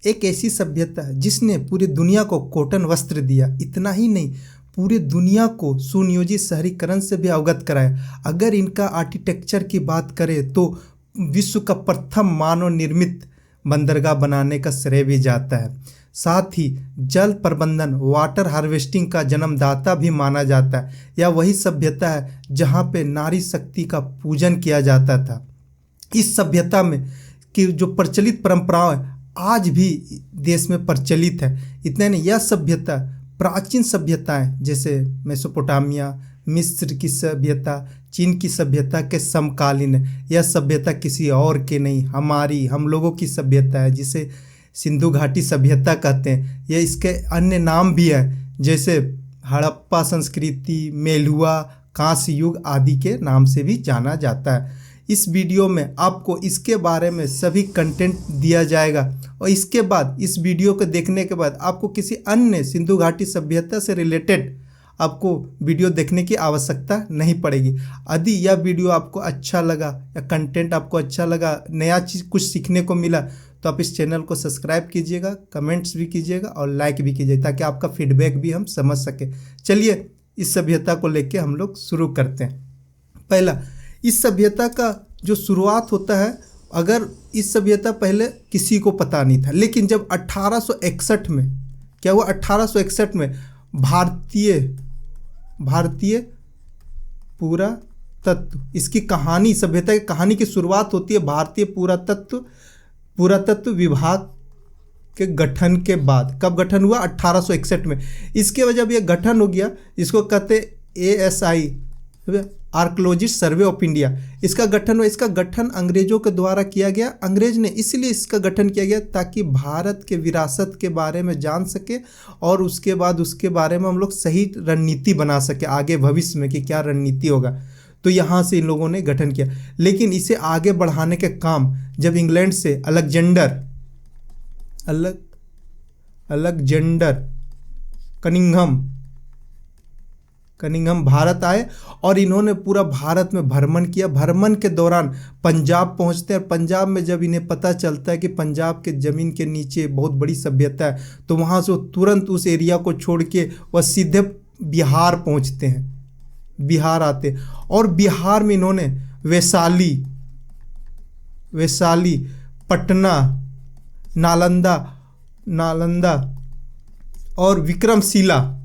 एक ऐसी सभ्यता है जिसने पूरी दुनिया को कॉटन वस्त्र दिया। इतना ही नहीं, पूरी दुनिया को सुनियोजित शहरीकरण से भी अवगत कराया। अगर इनका आर्किटेक्चर की बात करें तो विश्व का प्रथम मानव निर्मित बंदरगाह बनाने का श्रेय भी जाता है। साथ ही जल प्रबंधन, वाटर हार्वेस्टिंग का जन्मदाता भी माना जाता है। यह वही सभ्यता है जहाँ पे नारी शक्ति का पूजन किया जाता था। इस सभ्यता में की जो प्रचलित परंपराएं आज भी देश में प्रचलित है। इतना नहीं, यह सभ्यता प्राचीन सभ्यताएं जैसे मेसोपोटामिया, मिस्र की सभ्यता, चीन की सभ्यता के समकालीन है। यह सभ्यता किसी और के नहीं, हम लोगों की सभ्यता है, जिसे सिंधु घाटी सभ्यता कहते हैं। यह इसके अन्य नाम भी है, जैसे हड़प्पा संस्कृति, मेलुआ, कांस्य युग आदि के नाम से भी जाना जाता है। इस वीडियो में आपको इसके बारे में सभी कंटेंट दिया जाएगा और इसके बाद इस वीडियो को देखने के बाद आपको किसी अन्य सिंधु घाटी सभ्यता से रिलेटेड आपको वीडियो देखने की आवश्यकता नहीं पड़ेगी। यदि यह वीडियो आपको अच्छा लगा या कंटेंट आपको अच्छा लगा, नया चीज़ कुछ सीखने को मिला, तो आप इस चैनल को सब्सक्राइब कीजिएगा, कमेंट्स भी कीजिएगा और लाइक भी कीजिएगा, ताकि आपका फीडबैक भी हम समझ सकें। चलिए इस सभ्यता को लेके हम लोग शुरू करते हैं। पहला, इस सभ्यता का जो शुरुआत होता है, अगर इस सभ्यता पहले किसी को पता नहीं था, लेकिन जब 1861 में क्या हुआ, 1861 में भारतीय पुरातत्व, इसकी कहानी, सभ्यता की कहानी की शुरुआत होती है भारतीय पुरातत्व विभाग के गठन के बाद। कब गठन हुआ? 1861 में। इसके वजह जब ये गठन हो गया, इसको कहते ASI, archaeologist survey of India. इसका गठन हुआ। इसका गठन अंग्रेजों के द्वारा किया गया। अंग्रेज ने इसलिए इसका गठन किया गया ताकि भारत के विरासत के बारे में जान सके और उसके बाद उसके बारे में हम लोग सही रणनीति बना सके आगे भविष्य में कि क्या रणनीति होगा। तो यहाँ से इन लोगों ने गठन किया। लेकिन इसे आगे बढ़ाने के काम जब इंग्लैंड से अलेक्जेंडर कनिंघम भारत आए और इन्होंने पूरा भारत में भ्रमण किया। भ्रमण के दौरान पंजाब पहुंचते हैं। पंजाब में जब इन्हें पता चलता है कि पंजाब के ज़मीन के नीचे बहुत बड़ी सभ्यता है, तो वहाँ से वो तुरंत उस एरिया को छोड़ के वह सीधे बिहार पहुँचते हैं। बिहार आते और बिहार में इन्होंने वैशाली, पटना, नालंदा और विक्रमशिला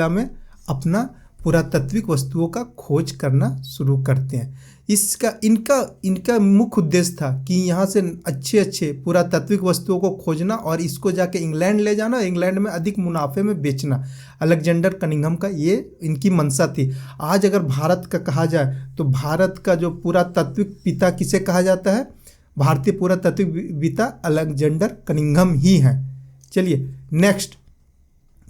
में अपना पुरातात्विक वस्तुओं का खोज करना शुरू करते हैं। इनका मुख्य उद्देश्य था कि यहाँ से अच्छे पुरातात्विक वस्तुओं को खोजना और इसको जाके इंग्लैंड ले जाना, इंग्लैंड में अधिक मुनाफे में बेचना। अलेक्जेंडर कनिंघम का ये इनकी मंशा थी। आज अगर भारत का कहा जाए तो भारत का जो पुरातात्विक पिता किसे कहा जाता है? भारतीय पुरातात्विक पिता अलेक्जेंडर कनिंघम ही हैं। चलिए नेक्स्ट,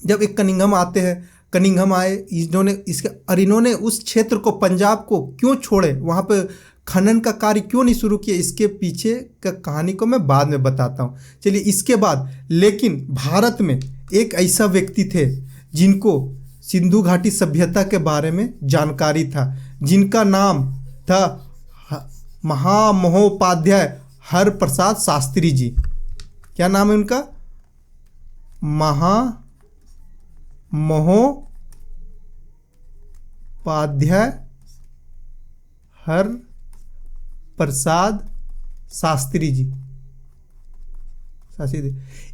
जब एक कनिंघम आते हैं, कनिंघम आए, इन्होंने उस क्षेत्र को, पंजाब को क्यों छोड़े, वहाँ पे खनन का कार्य क्यों नहीं शुरू किया, इसके पीछे का कहानी को मैं बाद में बताता हूँ। चलिए इसके बाद, लेकिन भारत में एक ऐसा व्यक्ति थे जिनको सिंधु घाटी सभ्यता के बारे में जानकारी था, जिनका नाम था महामहोपाध्याय हरप्रसाद शास्त्री जी। क्या नाम है उनका? महामहोपाध्याय हरप्रसाद शास्त्री जी।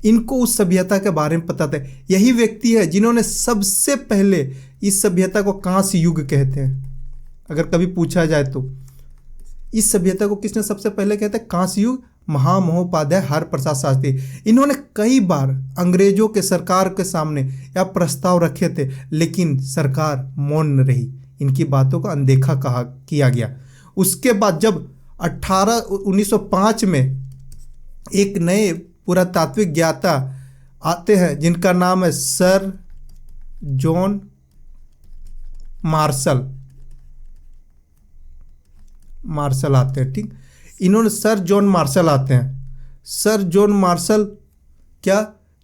इनको उस सभ्यता के बारे में पता था। यही व्यक्ति है जिन्होंने सबसे पहले इस सभ्यता को कांस्य युग कहते हैं। अगर कभी पूछा जाए तो इस सभ्यता को किसने सबसे पहले कहते हैं? कांस्य युग, महामहोपाध्याय हरप्रसाद शास्त्री। इन्होंने कई बार अंग्रेजों के सरकार के सामने यह प्रस्ताव रखे थे, लेकिन सरकार मौन रही। इनकी बातों को अनदेखा किया गया। उसके बाद जब 1905 में एक नए पुरातात्विक ज्ञाता आते हैं जिनका नाम है सर जॉन मार्शल आते हैं। ठीक, इन्होंने सर जॉन मार्शल आते हैं। सर जॉन मार्शल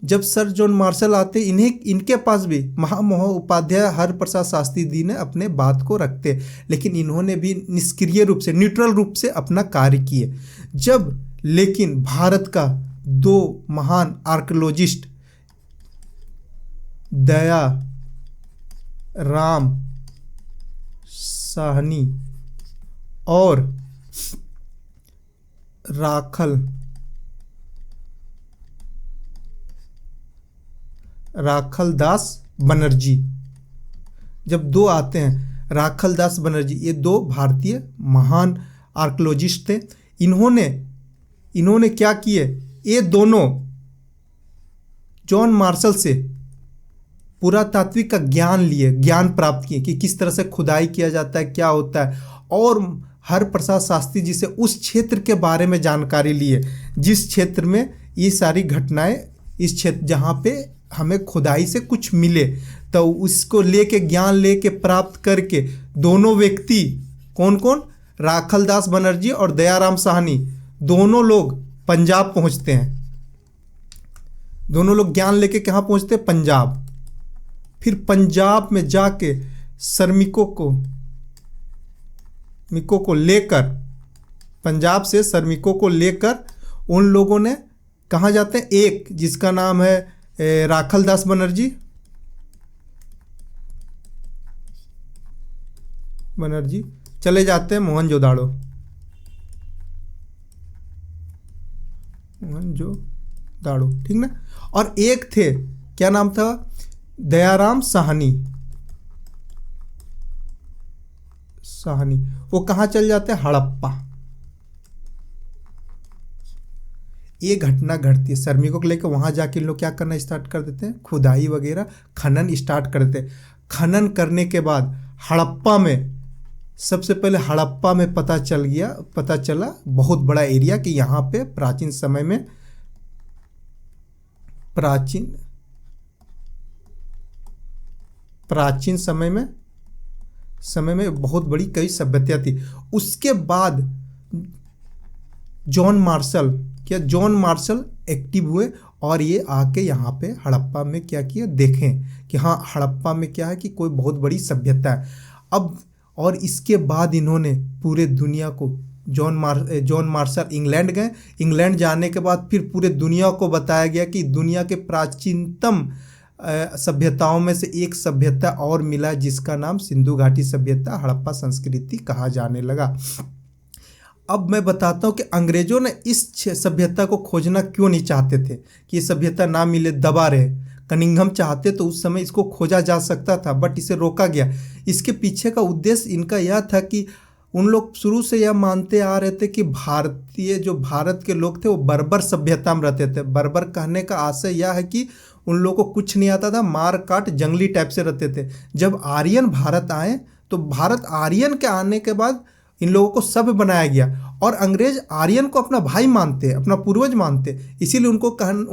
जब सर जॉन मार्शल आते इनके पास भी महामहोपाध्याय हरप्रसाद शास्त्री जी ने अपने बात को रखते, लेकिन इन्होंने भी निष्क्रिय रूप से, न्यूट्रल रूप से अपना कार्य किए। जब लेकिन भारत का दो महान आर्कियोलॉजिस्ट दया राम साहनी और राखल दास बनर्जी, जब दो आते हैं, राखल दास बनर्जी, ये दो भारतीय महान आर्कियोलॉजिस्ट थे। इन्होंने क्या किए, ये दोनों जॉन मार्शल से पुरातात्विक का ज्ञान प्राप्त किए कि किस तरह से खुदाई किया जाता है, क्या होता है, और हरप्रसाद शास्त्री जी से उस क्षेत्र के बारे में जानकारी लिए, जिस क्षेत्र में ये सारी घटनाएं, इस क्षेत्र जहाँ पे हमें खुदाई से कुछ मिले, तो उसको लेके ज्ञान लेके प्राप्त करके दोनों व्यक्ति, कौन कौन, राखल दास बनर्जी और दयाराम साहनी, दोनों लोग पंजाब पहुँचते हैं। दोनों लोग ज्ञान लेके कहाँ पहुँचते हैं, पंजाब। फिर पंजाब में जाके श्रमिकों को लेकर, पंजाब से श्रमिकों को लेकर उन लोगों ने कहाँ जाते हैं, एक जिसका नाम है राखल दास बनर्जी चले जाते हैं मोहनजोदाड़ो, ठीक ना। और एक थे, क्या नाम था, दयाराम साहनी, वो कहाँ चल जाते हैं, हड़प्पा। ये घटना घटती है, श्रमिकों को लेकर वहाँ जाके लोग क्या करना स्टार्ट कर देते हैं, खुदाई वगैरह खनन स्टार्ट कर देते हैं। खनन करने के बाद हड़प्पा में, सबसे पहले हड़प्पा में पता चला बहुत बड़ा एरिया कि यहाँ पे प्राचीन समय में बहुत बड़ी कई सभ्यता थी। उसके बाद जॉन मार्शल एक्टिव हुए और ये आके यहाँ पे हड़प्पा में क्या किया, देखें कि हाँ हड़प्पा में क्या है कि कोई बहुत बड़ी सभ्यता है। अब और इसके बाद इन्होंने पूरे दुनिया को, जॉन मार्शल इंग्लैंड गए। इंग्लैंड जाने के बाद फिर पूरे दुनिया को बताया गया कि दुनिया के प्राचीनतम सभ्यताओं में से एक सभ्यता और मिला, जिसका नाम सिंधु घाटी सभ्यता, हड़प्पा संस्कृति कहा जाने लगा। अब मैं बताता हूँ कि अंग्रेजों ने इस सभ्यता को खोजना क्यों नहीं चाहते थे, कि ये सभ्यता ना मिले, दबा रहे। कनिंघम चाहते तो उस समय इसको खोजा जा सकता था, बट इसे रोका गया। इसके पीछे का उद्देश्य इनका यह था कि उन लोग शुरू से यह मानते आ रहे थे कि भारत के लोग थे वो बर्बर सभ्यता में रहते थे। बर्बर कहने का आशय यह है कि उन लोगों को कुछ नहीं आता था, मार काट जंगली टाइप से रहते थे। जब आर्यन भारत आए तो आर्यन के आने के बाद इन लोगों को सभ्य बनाया गया, और अंग्रेज आर्यन को अपना भाई मानते, अपना पूर्वज मानते। इसीलिए उन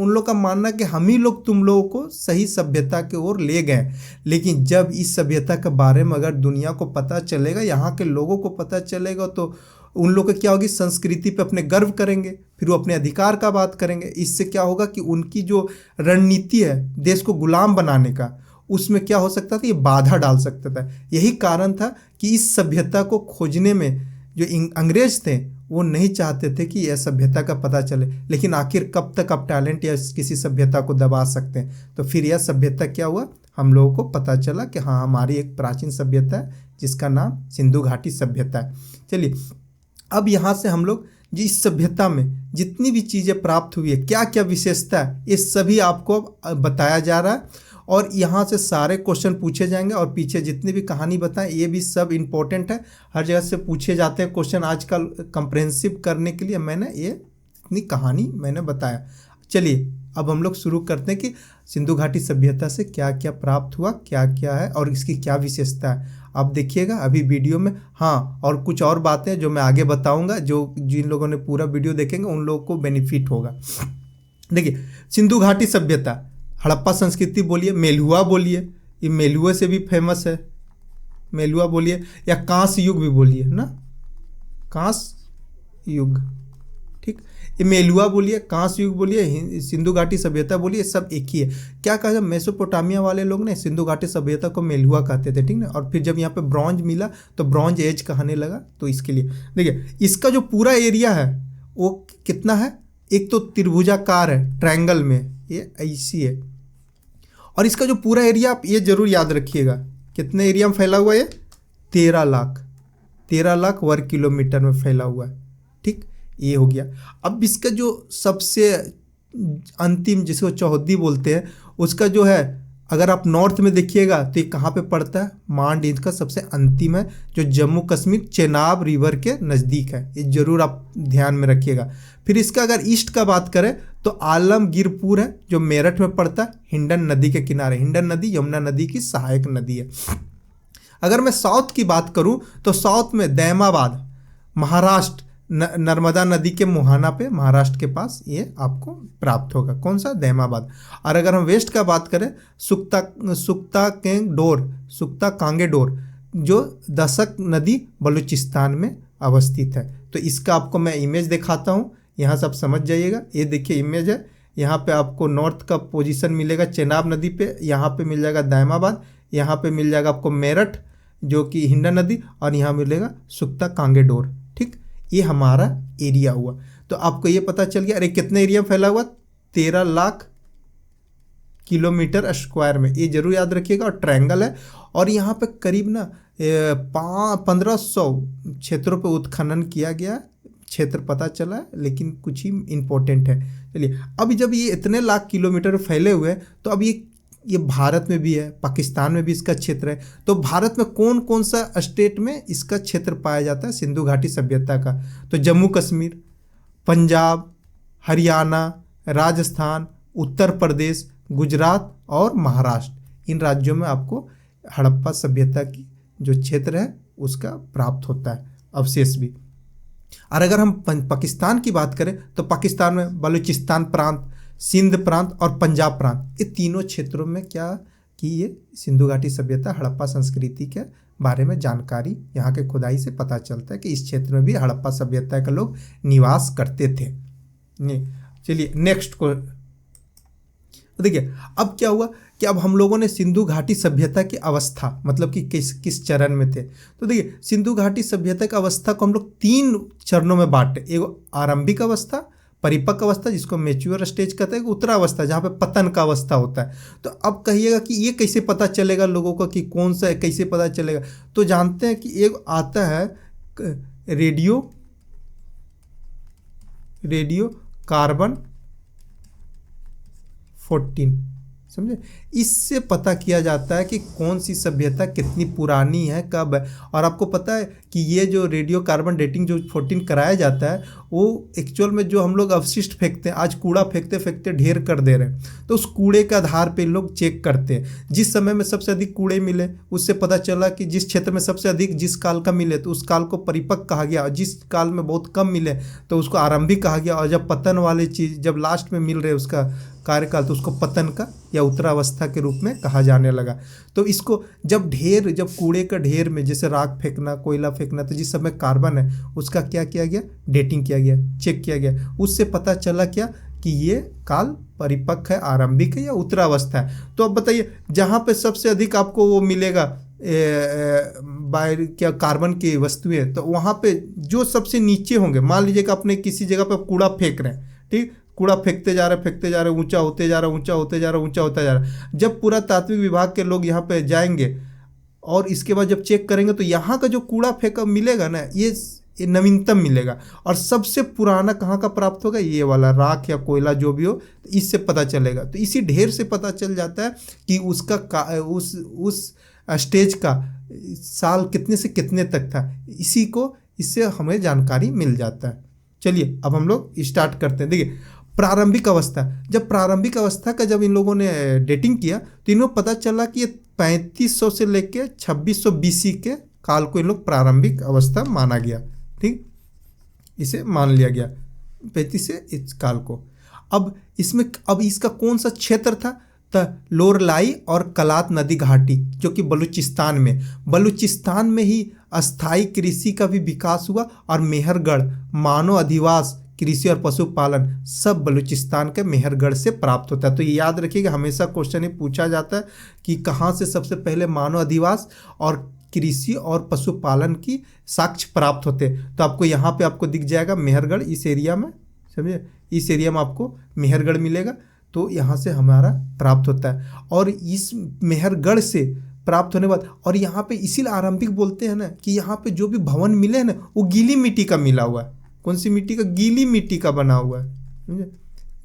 लोग का मानना कि हम ही लोग तुम लोगों को सही सभ्यता की ओर ले गए। लेकिन जब इस सभ्यता के बारे में अगर दुनिया को पता चलेगा, यहाँ के लोगों को पता चलेगा, तो उन लोग को क्या होगी, संस्कृति पे अपने गर्व करेंगे, फिर वो अपने अधिकार का बात करेंगे। इससे क्या होगा कि उनकी जो रणनीति है देश को गुलाम बनाने का, उसमें क्या हो सकता था, ये बाधा डाल सकता था। यही कारण था कि इस सभ्यता को खोजने में जो अंग्रेज थे वो नहीं चाहते थे कि यह सभ्यता का पता चले। लेकिन आखिर कब तक आप टैलेंट या किसी सभ्यता को दबा सकते हैं। तो फिर यह सभ्यता क्या हुआ, हम लोगों को पता चला कि हाँ हमारी एक प्राचीन सभ्यता है जिसका नाम सिंधु घाटी सभ्यता है। चलिए अब यहाँ से हम लोग इस सभ्यता में जितनी भी चीज़ें प्राप्त हुई है, क्या क्या विशेषता है, ये सभी आपको बताया जा रहा है। और यहाँ से सारे क्वेश्चन पूछे जाएंगे, और पीछे जितनी भी कहानी बताएं ये भी सब इम्पोर्टेंट है, हर जगह से पूछे जाते हैं क्वेश्चन। आजकल कंप्रहेंसिव करने के लिए मैंने ये इतनी कहानी मैंने बताया। चलिए अब हम लोग शुरू करते हैं कि सिंधु घाटी सभ्यता से क्या क्या प्राप्त हुआ, क्या क्या है और इसकी क्या विशेषता है। आप देखिएगा अभी वीडियो में। हाँ, और कुछ और बातें जो मैं आगे बताऊंगा, जो जिन लोगों ने पूरा वीडियो देखेंगे उन लोगों को बेनिफिट होगा। देखिए सिंधु घाटी सभ्यता, हड़प्पा संस्कृति बोलिए, मेलुआ बोलिए, ये मेलुआ से भी फेमस है, मेलुआ बोलिए, या कांस्य युग भी बोलिए ना, कांस्य युग, ठीक। ये मेलुआ बोलिए, कांस्य युग बोलिए, सिंधु घाटी सभ्यता बोलिए, सब एक ही है। क्या कहा, मेसोपोटामिया वाले लोग ने सिंधु घाटी सभ्यता को मेलुआ कहते थे, ठीक ना। और फिर जब यहाँ पे ब्रॉन्ज मिला तो ब्रॉन्ज एज कहने लगा, तो इसके लिए देखिए इसका जो पूरा एरिया है वो कितना है, एक तो त्रिभुजाकार है, ट्रायंगल में ये ऐसी है। और इसका जो पूरा एरिया आप ये जरूर याद रखिएगा, कितने एरिया में फैला हुआ है ये, 13 लाख वर्ग किलोमीटर में फैला हुआ है। ठीक, ये हो गया। अब इसका जो सबसे अंतिम, जिसको चौहद्दी बोलते हैं, उसका जो है, अगर आप नॉर्थ में देखिएगा तो ये कहाँ पे पड़ता है, मांड इसका सबसे अंतिम है, जो जम्मू कश्मीर चेनाब रिवर के नज़दीक है। ये जरूर आप ध्यान में रखिएगा। फिर इसका अगर ईस्ट का बात करें तो आलमगीरपुर है, जो मेरठ में पड़ता है, हिंडन नदी के किनारे। हिंडन नदी यमुना नदी की सहायक नदी है। अगर मैं साउथ की बात करूं तो साउथ में दैमाबाद, महाराष्ट्र, नर्मदा नदी के मुहाना पे, महाराष्ट्र के पास ये आपको प्राप्त होगा। कौन सा, दैमाबाद। और अगर हम वेस्ट का बात करें, सुक्ता कांगेडोर, जो दशक नदी बलूचिस्तान में अवस्थित है। तो इसका आपको मैं इमेज दिखाता हूँ, यहाँ सब समझ जाइएगा। ये देखिए इमेज है, यहाँ पे आपको नॉर्थ का पोजीशन मिलेगा चेनाब नदी पे, यहाँ पे मिल जाएगा दैमाबाद, यहाँ पे मिल जाएगा आपको मेरठ जो कि हिंडन नदी, और यहाँ मिलेगा सुक्ता कांगेडोर। ठीक, ये हमारा एरिया हुआ। तो आपको ये पता चल गया, अरे कितने एरिया में फैला हुआ, 13 लाख किलोमीटर स्क्वायर में, ये जरूर याद रखिएगा। और ट्रायंगल है, और यहाँ पे करीब ना 1500 क्षेत्रों पे उत्खनन किया गया, क्षेत्र पता चला है, लेकिन कुछ ही इम्पोर्टेंट है। चलिए, अब जब ये इतने लाख किलोमीटर फैले हुए हैं, तो अब ये भारत में भी है, पाकिस्तान में भी इसका क्षेत्र है। तो भारत में कौन कौन सा स्टेट में इसका क्षेत्र पाया जाता है सिंधु घाटी सभ्यता का, तो जम्मू कश्मीर, पंजाब, हरियाणा, राजस्थान, उत्तर प्रदेश, गुजरात और महाराष्ट्र, इन राज्यों में आपको हड़प्पा सभ्यता की जो क्षेत्र है उसका प्राप्त होता है अवशेष भी। और अगर हम पाकिस्तान की बात करें तो पाकिस्तान में बलूचिस्तान प्रांत, सिंध प्रांत और पंजाब प्रांत, ये तीनों क्षेत्रों में क्या कि ये सिंधु घाटी सभ्यता, हड़प्पा संस्कृति के बारे में जानकारी यहाँ के खुदाई से पता चलता है कि इस क्षेत्र में भी हड़प्पा सभ्यता के लोग निवास करते थे। चलिए नेक्स्ट को देखिए। अब क्या हुआ कि अब हम लोगों ने सिंधु घाटी सभ्यता की अवस्था, मतलब कि किस चरण में थे। तो देखिए, सिंधु घाटी सभ्यता की अवस्था को हम लोग 3 चरणों में बांटे। एक आरंभिक अवस्था, परिपक्व अवस्था जिसको मैच्योर स्टेज कहते हैं, उत्तरावस्था जहाँ पे पतन का अवस्था होता है। तो अब कहिएगा कि ये कैसे पता चलेगा लोगों को कि कौन सा है, कैसे पता चलेगा। तो जानते हैं कि एक आता है रेडियो कार्बन 14, समझे। इससे पता किया जाता है कि कौन सी सभ्यता कितनी पुरानी है, कब है। और आपको पता है कि ये जो रेडियो कार्बन डेटिंग जो 14 कराया जाता है, वो एक्चुअल में जो हम लोग अवशिष्ट फेंकते हैं, आज कूड़ा फेंकते फेंकते ढेर कर दे रहे हैं, तो उस कूड़े के आधार पे लोग चेक करते हैं। जिस समय में सबसे अधिक कूड़े मिले, उससे पता चला कि जिस क्षेत्र में सबसे अधिक जिस काल का मिले तो उस काल को परिपक्व कहा गया, और जिस काल में बहुत कम मिले तो उसको आरंभिक कहा गया। और जब पतन वाली चीज़ जब लास्ट में मिल रहे उसका कार्यकाल, तो उसको पतन का या उत्तरावस्था के रूप में कहा जाने लगा। तो इसको जब कूड़े का ढेर में जैसे राख फेंकना, कोयला फेंकना, तो जिस समय कार्बन है उसका क्या किया गया, डेटिंग किया गया, चेक किया गया। उससे पता चला क्या कि ये काल परिपक्व है, आरंभिक है या उत्तरावस्था है। तो अब बताइए, जहाँ पे सबसे अधिक आपको वो मिलेगा क्या कार्बन की वस्तुएं, तो वहाँ पे जो सबसे नीचे होंगे, मान लीजिए कि अपने किसी जगह पे कूड़ा फेंक रहे हैं, ठीक, कूड़ा फेंकते जा रहे, ऊंचा होते जा रहा। जब पुरातात्विक विभाग के लोग यहाँ पे जाएंगे और इसके बाद जब चेक करेंगे तो यहाँ का जो कूड़ा फेंका मिलेगा ना, ये नवीनतम मिलेगा। और सबसे पुराना कहाँ का प्राप्त होगा, ये वाला राख या कोयला जो भी हो, तो इससे पता चलेगा। तो इसी ढेर से पता चल जाता है कि उसका उस स्टेज का साल कितने से कितने तक था। इससे हमें जानकारी मिल जाता है। चलिए अब हम लोग स्टार्ट करते हैं। देखिए, प्रारंभिक अवस्था, जब प्रारंभिक अवस्था का जब इन लोगों ने डेटिंग किया तो इनको पता चला कि ये 3500 से लेके 2600 BC के काल को इन लोग प्रारंभिक अवस्था माना गया। ठीक, इसे मान लिया गया 35 से इस काल को। अब इसका कौन सा क्षेत्र था, लोरलाई और कलात नदी घाटी, जो कि बलूचिस्तान में ही अस्थाई कृषि का भी विकास हुआ। और मेहरगढ़, मानव अधिवास, कृषि और पशुपालन सब बलूचिस्तान के मेहरगढ़ से प्राप्त होता है। तो ये याद रखिएगा, हमेशा क्वेश्चन ये पूछा जाता है कि कहाँ से सबसे पहले मानव अधिवास और कृषि और पशुपालन की साक्ष्य प्राप्त होते। तो आपको यहाँ पे आपको दिख जाएगा मेहरगढ़, इस एरिया में, समझे, इस एरिया में आपको मेहरगढ़ मिलेगा। तो यहाँ से हमारा प्राप्त होता है और इस मेहरगढ़ से प्राप्त होने बाद, और यहाँ पे इसीलिए आरंभिक बोलते हैं ना कि यहाँ पे जो भी भवन मिले हैं ना वो गीली मिट्टी का मिला हुआ है। कौन सी मिट्टी का? गीली मिट्टी का बना हुआ है, समझे,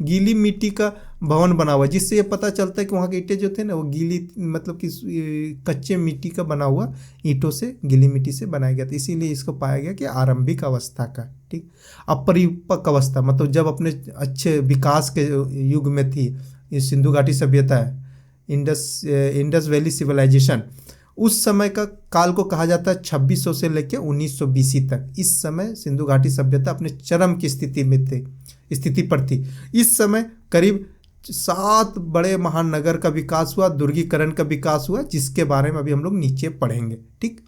गीली मिट्टी का भवन बना हुआ है, जिससे ये पता चलता है कि वहाँ के ईंटें जो थे ना वो गीली, मतलब कि कच्चे मिट्टी का बना हुआ ईंटों से, गीली मिट्टी से बनाया गया था। इसीलिए इसको पाया गया कि आरंभिक अवस्था का, ठीक। अब परिपक्व अवस्था मतलब जब अपने अच्छे विकास के युग में थी ये सिंधु घाटी सभ्यता है, इंडस वैली सिविलाइजेशन, उस समय का काल को कहा जाता है 2600 से लेकर 1900 BC तक। इस समय सिंधु घाटी सभ्यता अपने चरम की स्थिति पर थी। इस समय करीब 7 बड़े महानगर का विकास हुआ, दुर्गीकरण का विकास हुआ, जिसके बारे में अभी हम लोग नीचे पढ़ेंगे, ठीक।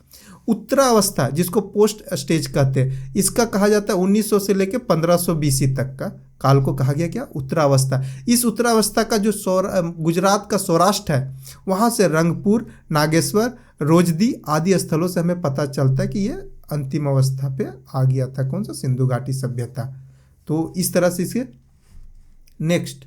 उत्तरावस्था जिसको पोस्ट स्टेज कहते हैं, इसका कहा जाता है 1900 से लेकर 1500 BC तक का काल को कहा गया क्या? उत्तरावस्था। इस उत्तरावस्था का जो गुजरात का सौराष्ट्र है, वहाँ से रंगपुर, नागेश्वर, रोजदी आदि स्थलों से हमें पता चलता है कि ये अंतिम अवस्था पे आ गया था। कौन सा? सिंधु घाटी सभ्यता। तो इस तरह से इसके नेक्स्ट,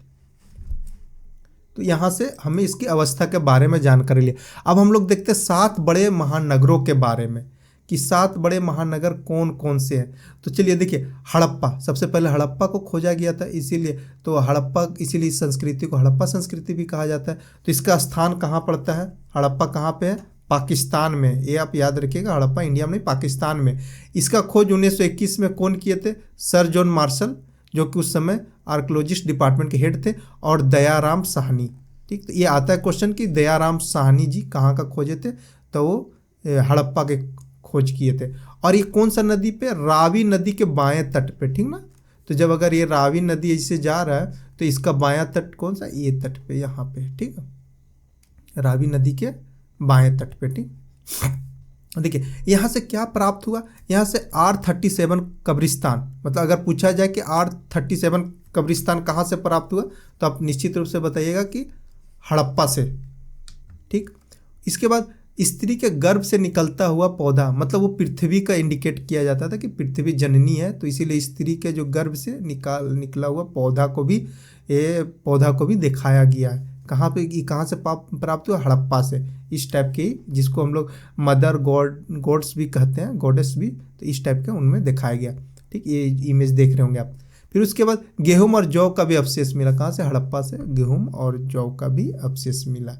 तो यहाँ से हमें इसकी अवस्था के बारे में जानकारी लिया। अब हम लोग देखते हैं 7 बड़े महानगरों के बारे में कि 7 बड़े महानगर कौन कौन से हैं। तो चलिए देखिए, हड़प्पा, सबसे पहले हड़प्पा को खोजा गया था, इसीलिए तो हड़प्पा, इसीलिए इस संस्कृति को हड़प्पा संस्कृति भी कहा जाता है। तो इसका स्थान कहाँ पड़ता है? हड़प्पा कहाँ पे है? पाकिस्तान में। ये आप याद रखिएगा, हड़प्पा इंडिया में नहीं, पाकिस्तान में। इसका खोज 1921 में कौन किए थे? सर जॉन मार्शल, जो कि उस समय आर्कोलॉजिस्ट डिपार्टमेंट के हेड थे, और दयाराम साहनी, ठीक। तो ये आता है क्वेश्चन कि दयाराम साहनी जी कहाँ का खोजे थे? तो वो हड़प्पा के खोज किए थे। और ये कौन सा नदी पे? रावी नदी के बाएं तट पे, ठीक ना। तो जब अगर ये रावी नदी ऐसे जा रहा है तो इसका बायां तट कौन सा? ये तट पे, यहाँ पे, ठीक है, रावी नदी के बाएं तट पे, ठीक। देखिए यहाँ से क्या प्राप्त हुआ? यहाँ से R37 कब्रिस्तान, मतलब अगर पूछा जाए कि R37 कब्रिस्तान कहाँ से प्राप्त हुआ, तो आप निश्चित रूप से बताइएगा कि हड़प्पा से, ठीक। इसके बाद स्त्री के गर्भ से निकलता हुआ पौधा, मतलब वो पृथ्वी का इंडिकेट किया जाता था कि पृथ्वी जननी है, तो इसीलिए स्त्री के जो गर्भ से निकला हुआ पौधा को भी दिखाया गया है। कहाँ पे? कहाँ से प्राप्त हुआ? हड़प्पा से। इस टाइप के, जिसको हम लोग मदर गॉड्स भी कहते हैं, गॉडेस भी, तो इस टाइप के उनमें दिखाया गया, ठीक। ये इमेज देख रहे होंगे आप। फिर उसके बाद गेहूं और जौ का भी अवशेष मिला। कहाँ से? हड़प्पा से गेहूं और जौ का भी अवशेष मिला।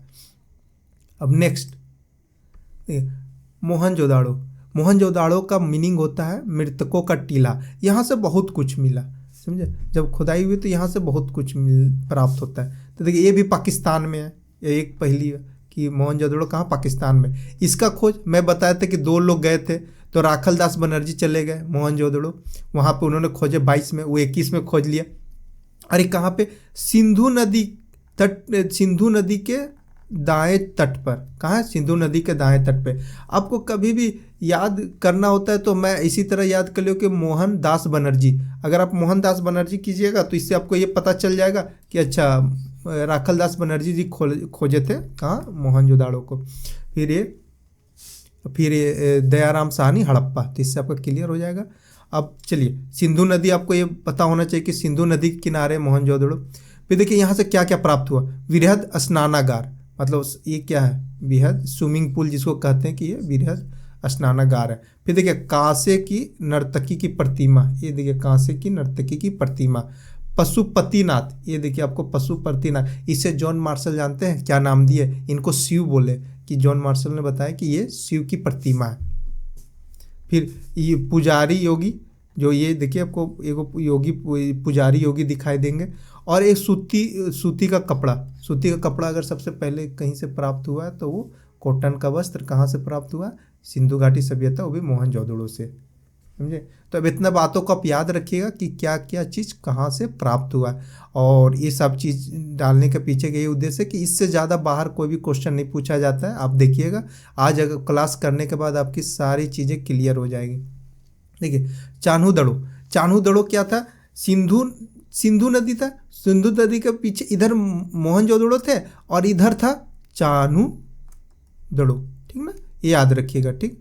अब नेक्स्ट, मोहनजोदाड़ो का मीनिंग होता है मृतकों का टीला। यहाँ से बहुत कुछ मिला, समझे, जब खुदाई हुई तो यहाँ से बहुत कुछ प्राप्त होता है। तो देखिए ये भी पाकिस्तान में है, ये एक पहली है कि मोहनजोदड़ो कहाँ? पाकिस्तान में। इसका खोज मैं बताया था कि 2 लोग गए थे, तो राखल दास बनर्जी चले गए मोहनजोदड़ो, वहाँ पे उन्होंने खोजे 22 में, वो 21 में खोज लिया। अरे कहाँ पे? सिंधु नदी के दाएं तट पर। कहाँ है? सिंधु नदी के दाएं तट पे। आपको कभी भी याद करना होता है तो मैं इसी तरह याद कर लियो कि मोहनदास बनर्जी। अगर आप मोहनदास बनर्जी कीजिएगा तो इससे आपको ये पता चल जाएगा कि अच्छा राखल दास बनर्जी जी खोजे थे कहाँ? मोहनजोदाड़ो को। फिर ये दयाराम साहनी हड़प्पा, तो इससे आपका क्लियर हो जाएगा। अब चलिए, सिंधु नदी, आपको ये पता होना चाहिए कि सिंधु नदी के किनारे मोहनजोदड़ो। फिर देखिए यहाँ से क्या क्या प्राप्त हुआ? वृहद स्नानागार, मतलब ये क्या है? वृहद स्विमिंग पूल जिसको कहते हैं कि ये वृहद स्नानागार है। फिर देखिए कांसे की नर्तकी की प्रतिमा, ये देखिए कांसे की नर्तकी की प्रतिमा। पशुपतिनाथ, ये देखिए आपको पशुपतिनाथ, इसे जॉन मार्शल जानते हैं क्या नाम दिए? इनको शिव बोले, कि जॉन मार्शल ने बताया कि ये शिव की प्रतिमा है। फिर ये पुजारी योगी, जो ये देखिए आपको एक योगी पुजारी योगी दिखाई देंगे। और एक सूती का कपड़ा अगर सबसे पहले कहीं से प्राप्त हुआ है तो वो कॉटन का वस्त्र कहाँ से प्राप्त हुआ? सिंधु घाटी सभ्यता, वो भी मोहनजोदड़ो से, समझे। तो अब इतना बातों को आप याद रखिएगा कि क्या क्या चीज़ कहाँ से प्राप्त हुआ, और ये सब चीज़ डालने के पीछे का ये उद्देश्य है कि इससे ज़्यादा बाहर कोई भी क्वेश्चन नहीं पूछा जाता है। आप देखिएगा, आज अगर क्लास करने के बाद आपकी सारी चीज़ें क्लियर हो जाएगी। देखिए चान्हू क्या था? सिंधु नदी था, सिंधु नदी के पीछे इधर मोहनजोदड़ो थे और इधर था चान्हू दड़ो, ठीक ना। ये याद रखिएगा, ठीक।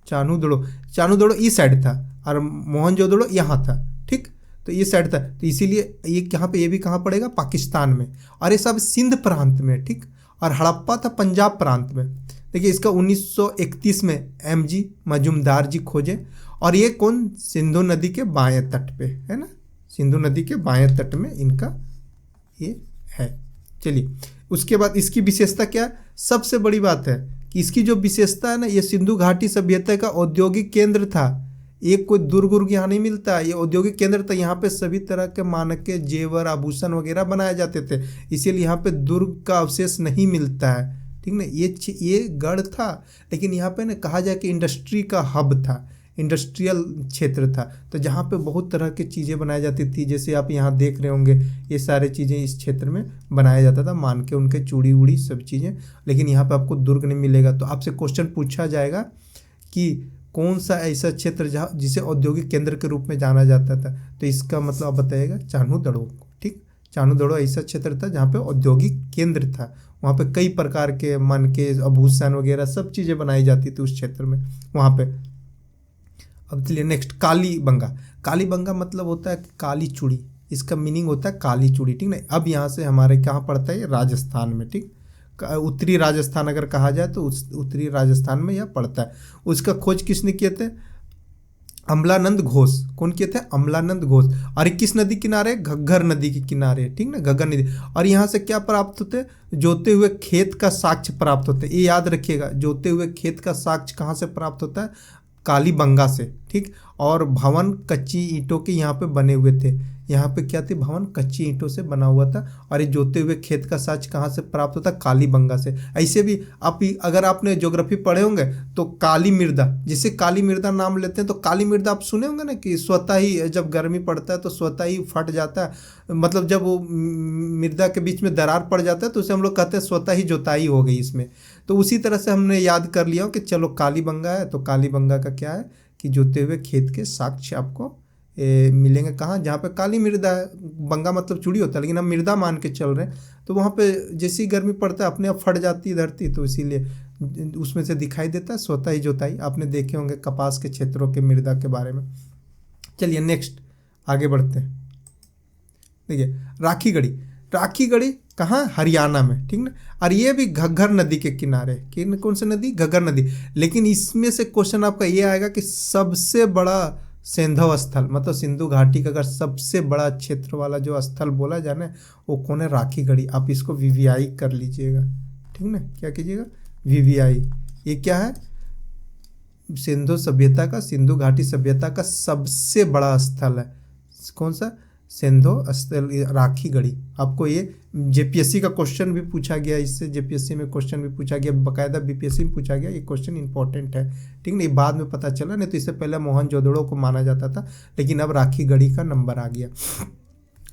चानूदड़ो इस साइड था और मोहनजोदड़ो यहाँ था, ठीक। तो ये साइड था, तो इसीलिए ये यहाँ पे, ये भी कहाँ पड़ेगा, पाकिस्तान में, और ये सब सिंध प्रांत में, ठीक। और हड़प्पा था पंजाब प्रांत में। देखिए इसका 1931 में MG मजूमदार जी खोजे, और ये कौन, सिंधु नदी के बाएं तट पे है ना, सिंधु नदी के बाएं तट में इनका ये है। चलिए उसके बाद इसकी विशेषता क्या है, सबसे बड़ी बात है कि इसकी जो विशेषता है ना, ये सिंधु घाटी सभ्यता का औद्योगिक केंद्र था। एक कोई दुर्ग यहाँ नहीं मिलता, ये औद्योगिक केंद्र था। यहाँ पे सभी तरह के मानक के जेवर आभूषण वगैरह बनाए जाते थे, इसीलिए यहाँ पे दुर्ग का अवशेष नहीं मिलता है, ठीक ना। ये गढ़ था, लेकिन यहाँ पे ना कहा जाए कि इंडस्ट्री का हब था, इंडस्ट्रियल क्षेत्र था। तो जहाँ पे बहुत तरह की चीज़ें बनाई जाती थी, जैसे आप यहाँ देख रहे होंगे, ये सारे चीज़ें इस क्षेत्र में बनाया जाता था, मान के उनके चूड़ी उड़ी सब चीज़ें। लेकिन यहाँ पे आपको दुर्ग नहीं मिलेगा। तो आपसे क्वेश्चन पूछा जाएगा कि कौन सा ऐसा क्षेत्र जहाँ जिसे औद्योगिक केंद्र के रूप में जाना जाता था, तो इसका मतलब आप बताइएगा चान्होदड़ो, ठीक। चान्होदड़ो ऐसा क्षेत्र था जहाँ पे औद्योगिक केंद्र था, वहाँ पे कई प्रकार के मन के आभूषण वगैरह सब चीज़ें बनाई जाती थी उस क्षेत्र में वहाँ पे। अब चलिए नेक्स्ट, कालीबंगा। कालीबंगा मतलब होता है काली चूड़ी, इसका मीनिंग होता है काली चूड़ी, ठीक ना। अब यहाँ से हमारे कहाँ पड़ता है, राजस्थान में, ठीक। उत्तरी राजस्थान अगर कहा जाए तो उस उत्तरी राजस्थान में यह पड़ता है। उसका खोज किसने किए थे, अमलानंद घोष। कौन किए थे, अमलानंद घोष। और किस नदी किनारे, घग्गर नदी के किनारे, ठीक ना, घग्गर नदी। और यहाँ से क्या प्राप्त होते, जोते हुए खेत का साक्ष्य प्राप्त होते। ये याद रखिएगा, जोते हुए खेत का साक्ष्य कहाँ से प्राप्त होता है, कालीबंगा से, ठीक। और भवन कच्ची ईंटों के यहाँ पे बने हुए थे, यहाँ पे क्या थी, भवन कच्ची ईंटों से बना हुआ था। और ये जोते हुए खेत का साक्ष्य कहाँ से प्राप्त होता, कालीबंगा से। ऐसे भी आप अगर आपने ज्योग्राफी पढ़े होंगे तो काली मृदा, जिसे काली मृदा नाम लेते हैं, तो काली मृदा आप सुने होंगे ना कि स्वतः ही जब गर्मी पड़ता है तो स्वतः ही फट जाता है, मतलब जब वो मृदा के बीच में दरार पड़ जाता है तो उसे हम लोग कहते हैं स्वतः ही जोताई हो गई इसमें। तो उसी तरह से हमने याद कर लिया कि चलो कालीबंगा है, तो कालीबंगा का क्या है कि जोते हुए खेत के साक्ष्य आपको मिलेंगे कहाँ, जहाँ पे काली मृदा है। बंगा मतलब चूड़ी होता है, लेकिन हम मृदा मान के चल रहे हैं, तो वहाँ पे जैसी गर्मी पड़ता है अपने आप फट जाती है धरती, तो इसीलिए उसमें से दिखाई देता है स्वतः ही जोताई। आपने देखे होंगे कपास के क्षेत्रों के मृदा के बारे में। चलिए नेक्स्ट आगे बढ़ते हैं। देखिए राखी गढ़ी कहाँ, हरियाणा में, ठीक ना। और ये भी घग्गर नदी के किनारे, कौन सी नदी, घग्गर नदी। लेकिन इसमें से क्वेश्चन आपका ये आएगा कि सबसे बड़ा सैंधव स्थल, मतलब सिंधु घाटी का अगर सबसे बड़ा क्षेत्र वाला जो स्थल बोला जाए ना, वो कौन है, राखीगढ़ी। आप इसको VVI कर लीजिएगा, ठीक ना। क्या कीजिएगा, VVI। ये क्या है, सिंधु घाटी सभ्यता का सबसे बड़ा स्थल है। कौन सा, सिंधु स्थल राखीगढ़ी। आपको ये JPSC का क्वेश्चन भी पूछा गया, इससे JPSC में क्वेश्चन भी पूछा गया, बाकायदा BPSC में पूछा गया। ये क्वेश्चन इंपॉर्टेंट है, ठीक नहीं, बाद में पता चला, नहीं तो इससे पहले मोहनजोदड़ो को माना जाता था, लेकिन अब राखीगढ़ी का नंबर आ गया।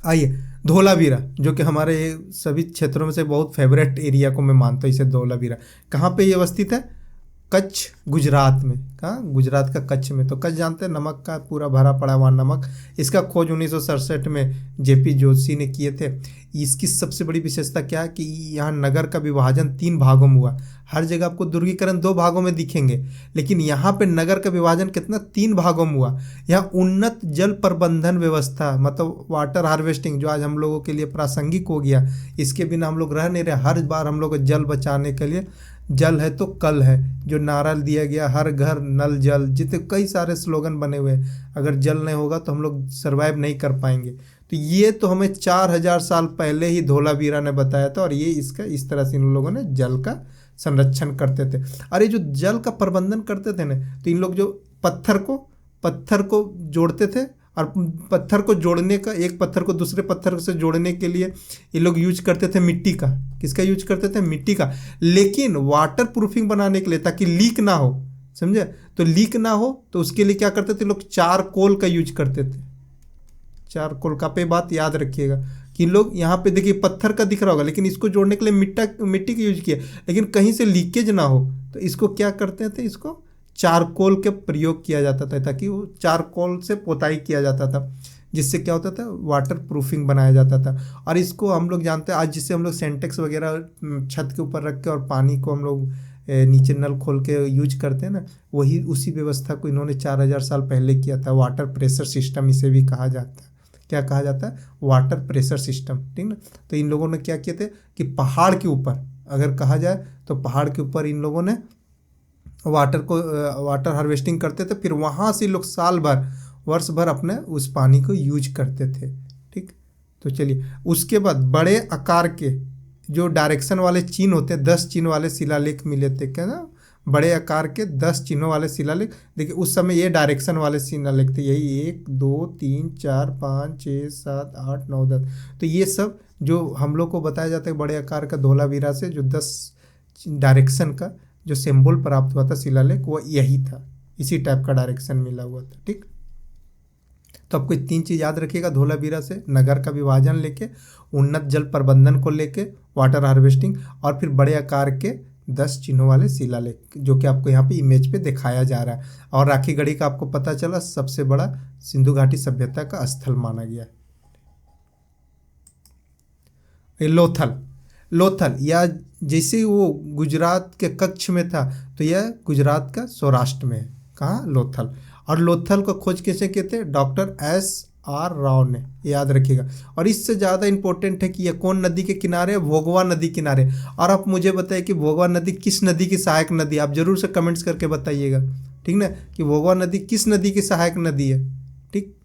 आइए धोलावीरा, जो कि हमारे सभी क्षेत्रों में से बहुत फेवरेट एरिया को मैं मानता हूँ इसे, धोलावीरा। कहाँ पे ये अवस्थित है, कच्छ, गुजरात में। कहाँ, गुजरात का कच्छ में। तो कच्छ जानते हैं, नमक का पूरा भरा पड़ा हुआ नमक। इसका खोज 1967 में JP जोशी ने किए थे। इसकी सबसे बड़ी विशेषता क्या है कि यहाँ नगर का विभाजन 3 भागों में हुआ। हर जगह आपको दुर्गीकरण 2 भागों में दिखेंगे, लेकिन यहाँ पे नगर का विभाजन कितना, 3 भागों में हुआ। यहाँ उन्नत जल प्रबंधन व्यवस्था, मतलब वाटर हार्वेस्टिंग, जो आज हम लोगों के लिए प्रासंगिक हो गया। इसके बिना हम लोग रह नहीं रहे। हर बार हम लोग को जल बचाने के लिए, जल है तो कल है, जो नारा दिया गया, हर घर नल जल, जितने कई सारे स्लोगन बने हुए हैं। अगर जल नहीं होगा तो हम लोग सर्वाइव नहीं कर पाएंगे। तो ये तो हमें 4000 साल पहले ही धोलावीरा ने बताया था, और ये इसका इस तरह से इन लोगों ने जल का संरक्षण करते थे। और ये जो जल का प्रबंधन करते थे ना, तो इन लोग जो पत्थर को जोड़ते थे, और पत्थर को जोड़ने का, एक पत्थर को दूसरे पत्थर से जोड़ने के लिए ये लोग यूज करते थे मिट्टी का। किसका यूज करते थे, मिट्टी का। लेकिन वाटर प्रूफिंग बनाने के लिए, ताकि लीक ना हो, समझे, तो लीक ना हो तो उसके लिए क्या करते थे लोग, चारकोल का यूज करते थे। चारकोल का पे बात याद रखिएगा कि लोग यहाँ पे देखिए पत्थर का दिख रहा होगा, लेकिन इसको जोड़ने के लिए मिट्टी का यूज किया। लेकिन कहीं से लीकेज ना हो तो इसको क्या करते थे, इसको चारकोल के प्रयोग किया जाता था, ताकि वो चारकोल से पोताई किया जाता था, जिससे क्या होता था, वाटर प्रूफिंग बनाया जाता था। और इसको हम लोग जानते हैं आज, जिससे हम लोग सेंटेक्स वगैरह छत के ऊपर रख के और पानी को हम लोग नीचे नल खोल के यूज करते हैं ना, वही उसी व्यवस्था को इन्होंने 4000 साल पहले किया था। वाटर प्रेशर सिस्टम इसे भी कहा जाता है। क्या कहा जाता है? वाटर प्रेशर सिस्टम, ठीक ना। तो इन लोगों ने क्या किए थे कि पहाड़ के ऊपर, अगर कहा जाए तो पहाड़ के ऊपर इन लोगों ने वाटर हार्वेस्टिंग करते थे, फिर वहाँ से लोग साल भर वर्ष भर अपने उस पानी को यूज करते थे, ठीक। तो चलिए, उसके बाद बड़े आकार के जो डायरेक्शन वाले चिन्ह होते हैं, 10 चिन्ह वाले शिलालेख मिले थे, क्या ना, बड़े आकार के 10 चिन्हों वाले शिलालेख। देखिए उस समय ये डायरेक्शन वाले शिलालेख थे, यही 1 2 3 4 5 6 7 8 9 10। तो ये सब जो हम लोग को बताया जाता है बड़े आकार का धोलावीरा से जो 10 डायरेक्शन का जो सिंबल प्राप्त हुआ था शिलालेख, वो यही था, इसी टाइप का डायरेक्शन मिला हुआ था, ठीक। तो आपको 3 चीज़ याद रखिएगा धोलावीरा से: नगर का विभाजन लेके, उन्नत जल प्रबंधन को लेके, वाटर हार्वेस्टिंग, और फिर बड़े आकार के 10 चिन्हों वाले शिलालेख, जो कि आपको यहाँ पे इमेज पे दिखाया जा रहा है। और राखीगढ़ी का आपको पता चला सबसे बड़ा सिंधु घाटी सभ्यता का स्थल माना गया है। लोथल या जैसे वो गुजरात के कच्छ में था, तो यह गुजरात का सौराष्ट्र में है। कहाँ? लोथल। और लोथल को खोज कैसे किए थे? डॉक्टर SR राव ने, याद रखिएगा। और इससे ज़्यादा इम्पोर्टेंट है कि यह कौन नदी के किनारे है? भोगवा नदी किनारे। और आप मुझे बताइए कि भोगवा नदी किस नदी की सहायक नदी? आप जरूर से कमेंट्स करके बताइएगा, ठीक ना, कि भोगवा नदी किस नदी की सहायक नदी है, ठीक।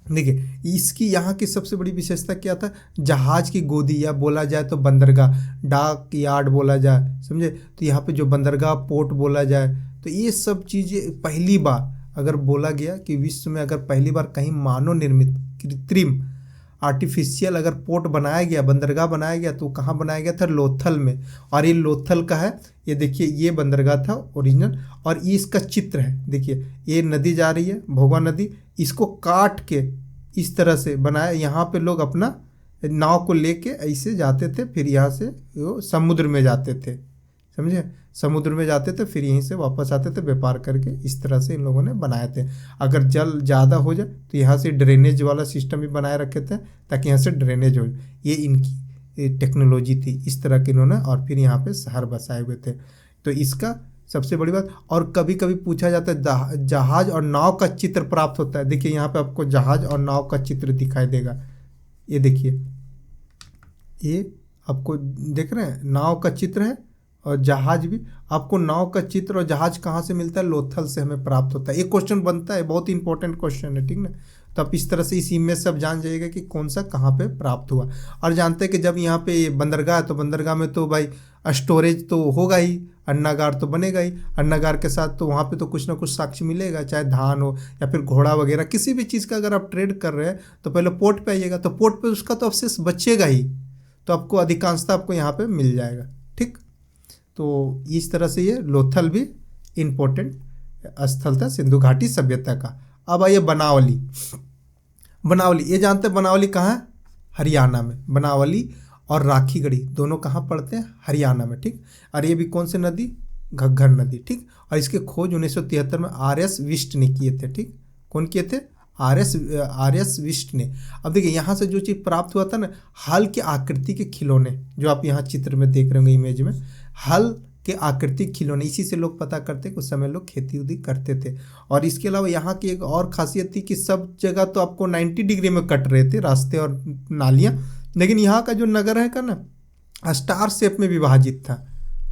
देखिए इसकी यहाँ की सबसे बड़ी विशेषता क्या था? जहाज की गोदी, या बोला जाए तो बंदरगाह, डाक यार्ड बोला जाए, समझे, तो यहाँ पे जो बंदरगाह, पोर्ट बोला जाए, तो ये सब चीज़ें पहली बार अगर बोला गया कि विश्व में अगर पहली बार कहीं मानव निर्मित कृत्रिम आर्टिफिशियल अगर पोर्ट बनाया गया, बंदरगाह बनाया गया, तो कहाँ बनाया गया था? लोथल में। और ये लोथल का है, ये देखिए ये बंदरगाह था ओरिजिनल, और ये इसका चित्र है। देखिए ये नदी जा रही है, भोगवा नदी, इसको काट के इस तरह से बनाया। यहाँ पे लोग अपना नाव को लेके ऐसे जाते थे, फिर यहाँ से वो समुद्र में जाते थे, समझे, समुद्र में जाते थे, फिर यहीं से वापस आते थे व्यापार करके। इस तरह से इन लोगों ने बनाए थे। अगर जल ज़्यादा हो जाए तो यहाँ से ड्रेनेज वाला सिस्टम भी बनाए रखे थे, ताकि यहाँ से ड्रेनेज हो जाए। ये इनकी टेक्नोलॉजी थी, इस तरह की इन्होंने। और फिर यहाँ पे शहर बसाए हुए थे। तो इसका सबसे बड़ी बात, और कभी कभी पूछा जाता है जहाज और नाव का चित्र प्राप्त होता है। देखिए यहाँ पे आपको जहाज और नाव का चित्र दिखाई देगा, ये देखिए, ये आपको देख रहे हैं, नाव का चित्र है और जहाज भी। आपको नाव का चित्र और जहाज कहाँ से मिलता है? लोथल से हमें प्राप्त होता है। एक क्वेश्चन बनता है, बहुत ही इंपॉर्टेंट क्वेश्चन है, ठीक ना। तो आप इस तरह से इस इमेज से आप जान जाइएगा कि कौन सा कहाँ पे प्राप्त हुआ। और जानते हैं कि जब यहाँ पे बंदरगाह है, तो बंदरगाह में तो भाई स्टोरेज तो होगा ही, अन्नागार तो बनेगा ही। अन्नागार के साथ तो वहाँ पे तो कुछ ना कुछ साक्ष्य मिलेगा, चाहे धान हो या फिर घोड़ा वगैरह, किसी भी चीज़ का अगर आप ट्रेड कर रहे हैं तो पहले पोर्ट पे आइएगा, तो पोर्ट पे उसका तो अवशेष बचेगा ही, तो आपको अधिकांशता आपको यहाँ पे मिल जाएगा, ठीक। तो इस तरह से ये लोथल भी इम्पोर्टेंट स्थल था सिंधु घाटी सभ्यता का। अब आइए बनावली। बनावली, ये जानते हैं बनावली कहाँ है? हरियाणा में। बनावली और राखीगढ़ी दोनों कहाँ पड़ते हैं? हरियाणा में, ठीक। और ये भी कौन सी नदी? घग्गर नदी, ठीक। और इसके खोज 1973 में RS विष्ट ने किए थे, ठीक। कौन किए थे? RS विष्ट ने। अब देखिए यहाँ से जो चीज़ प्राप्त हुआ था ना, हल के आकृति के खिलौने, जो आप यहाँ चित्र में देख रहे होंगे इमेज में, हल के आकृतिक खिलौने, इसी से लोग पता करते कुछ समय लोग खेती उदी करते थे। और इसके अलावा यहाँ की एक और खासियत थी कि सब जगह तो आपको 90 डिग्री में कट रहे थे रास्ते और नालियाँ, लेकिन यहाँ का जो नगर है का ना स्टार शेप में विभाजित था।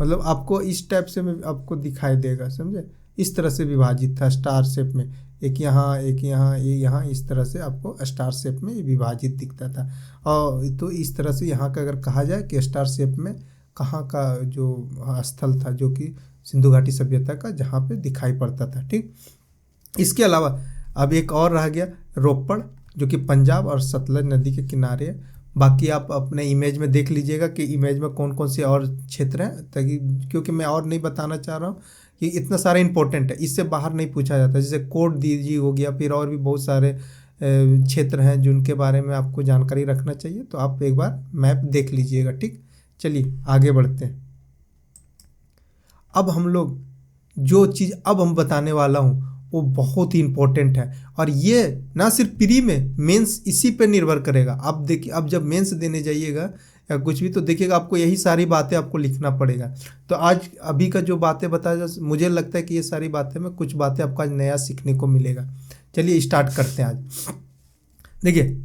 मतलब आपको इस टाइप से में आपको दिखाई देगा, समझे, इस तरह से विभाजित था स्टार शेप में, एक यहाँ एक यहाँ, ये यहाँ, इस तरह से आपको स्टार शेप में विभाजित दिखता था। और तो इस तरह से यहाँ का अगर कहा जाए कि स्टार शेप में कहाँ का जो स्थल था, जो कि सिंधु घाटी सभ्यता का, जहाँ पे दिखाई पड़ता था, ठीक। इसके अलावा अब एक और रह गया रोपड़, जो कि पंजाब और सतलज नदी के किनारे है। बाकी आप अपने इमेज में देख लीजिएगा कि इमेज में कौन कौन से और क्षेत्र हैं, ताकि क्योंकि मैं और नहीं बताना चाह रहा हूँ कि इतना सारा इंपॉर्टेंट है, इससे बाहर नहीं पूछा जाता। जैसे कोट दीजी हो गया, फिर और भी बहुत सारे क्षेत्र हैं जिनके बारे में आपको जानकारी रखना चाहिए, तो आप एक बार मैप देख लीजिएगा, ठीक। चलिए आगे बढ़ते हैं। अब हम लोग जो चीज़ अब हम बताने वाला हूँ वो बहुत ही इम्पोर्टेंट है, और ये ना सिर्फ प्री में, मेंस इसी पे निर्भर करेगा। अब देखिए, अब जब मेंस देने जाइएगा या कुछ भी, तो देखिएगा आपको यही सारी बातें आपको लिखना पड़ेगा। तो आज अभी का जो बातें बताया, मुझे लगता है कि ये सारी बातें में कुछ बातें आपको आज नया सीखने को मिलेगा। चलिए स्टार्ट करते हैं आज। देखिए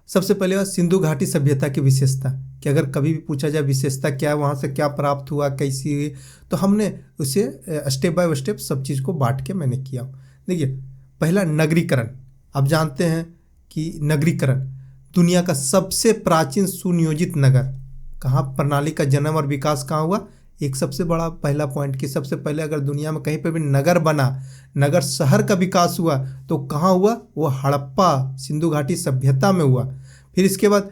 सबसे पहले बात, सिंधु घाटी सभ्यता की विशेषता, कि अगर कभी भी पूछा जाए विशेषता क्या है, वहाँ से क्या प्राप्त हुआ, कैसी हुई, तो हमने उसे स्टेप बाय स्टेप सब चीज़ को बांट के मैंने किया। देखिए पहला नगरीकरण। आप जानते हैं कि नगरीकरण दुनिया का सबसे प्राचीन सुनियोजित नगर, कहाँ प्रणाली का जन्म और विकास कहाँ हुआ, एक सबसे बड़ा पहला पॉइंट कि सबसे पहले अगर दुनिया में कहीं पे भी नगर बना, नगर शहर का विकास हुआ तो कहाँ हुआ, वो हड़प्पा सिंधु घाटी सभ्यता में हुआ। फिर इसके बाद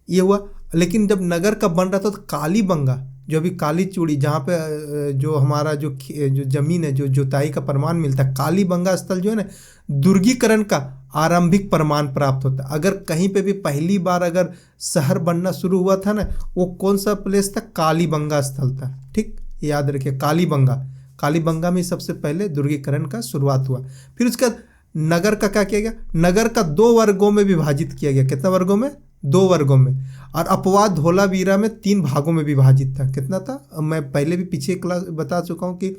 ये हुआ, लेकिन जब नगर का बन रहा था तो कालीबंगा, जो अभी काली चूड़ी, जहाँ पे जो हमारा जो जमीन है, जो जुताई का प्रमाण मिलता है, कालीबंगा स्थल जो है ना, दुर्गीकरण का आरंभिक प्रमाण प्राप्त होता है। अगर कहीं पे भी पहली बार अगर शहर बनना शुरू हुआ था ना, वो कौन सा प्लेस था, कालीबंगा स्थल था। ठीक, याद रखिए कालीबंगा, कालीबंगा में सबसे पहले दुर्गीकरण का शुरुआत हुआ। फिर उसका नगर का क्या किया गया, नगर का 2 वर्गों में विभाजित किया गया। कितना वर्गों में, 2 वर्गों में। और अपवाद धोलावीरा में 3 भागों में विभाजित था। कितना था, मैं पहले भी पीछे क्लास बता चुका हूँ कि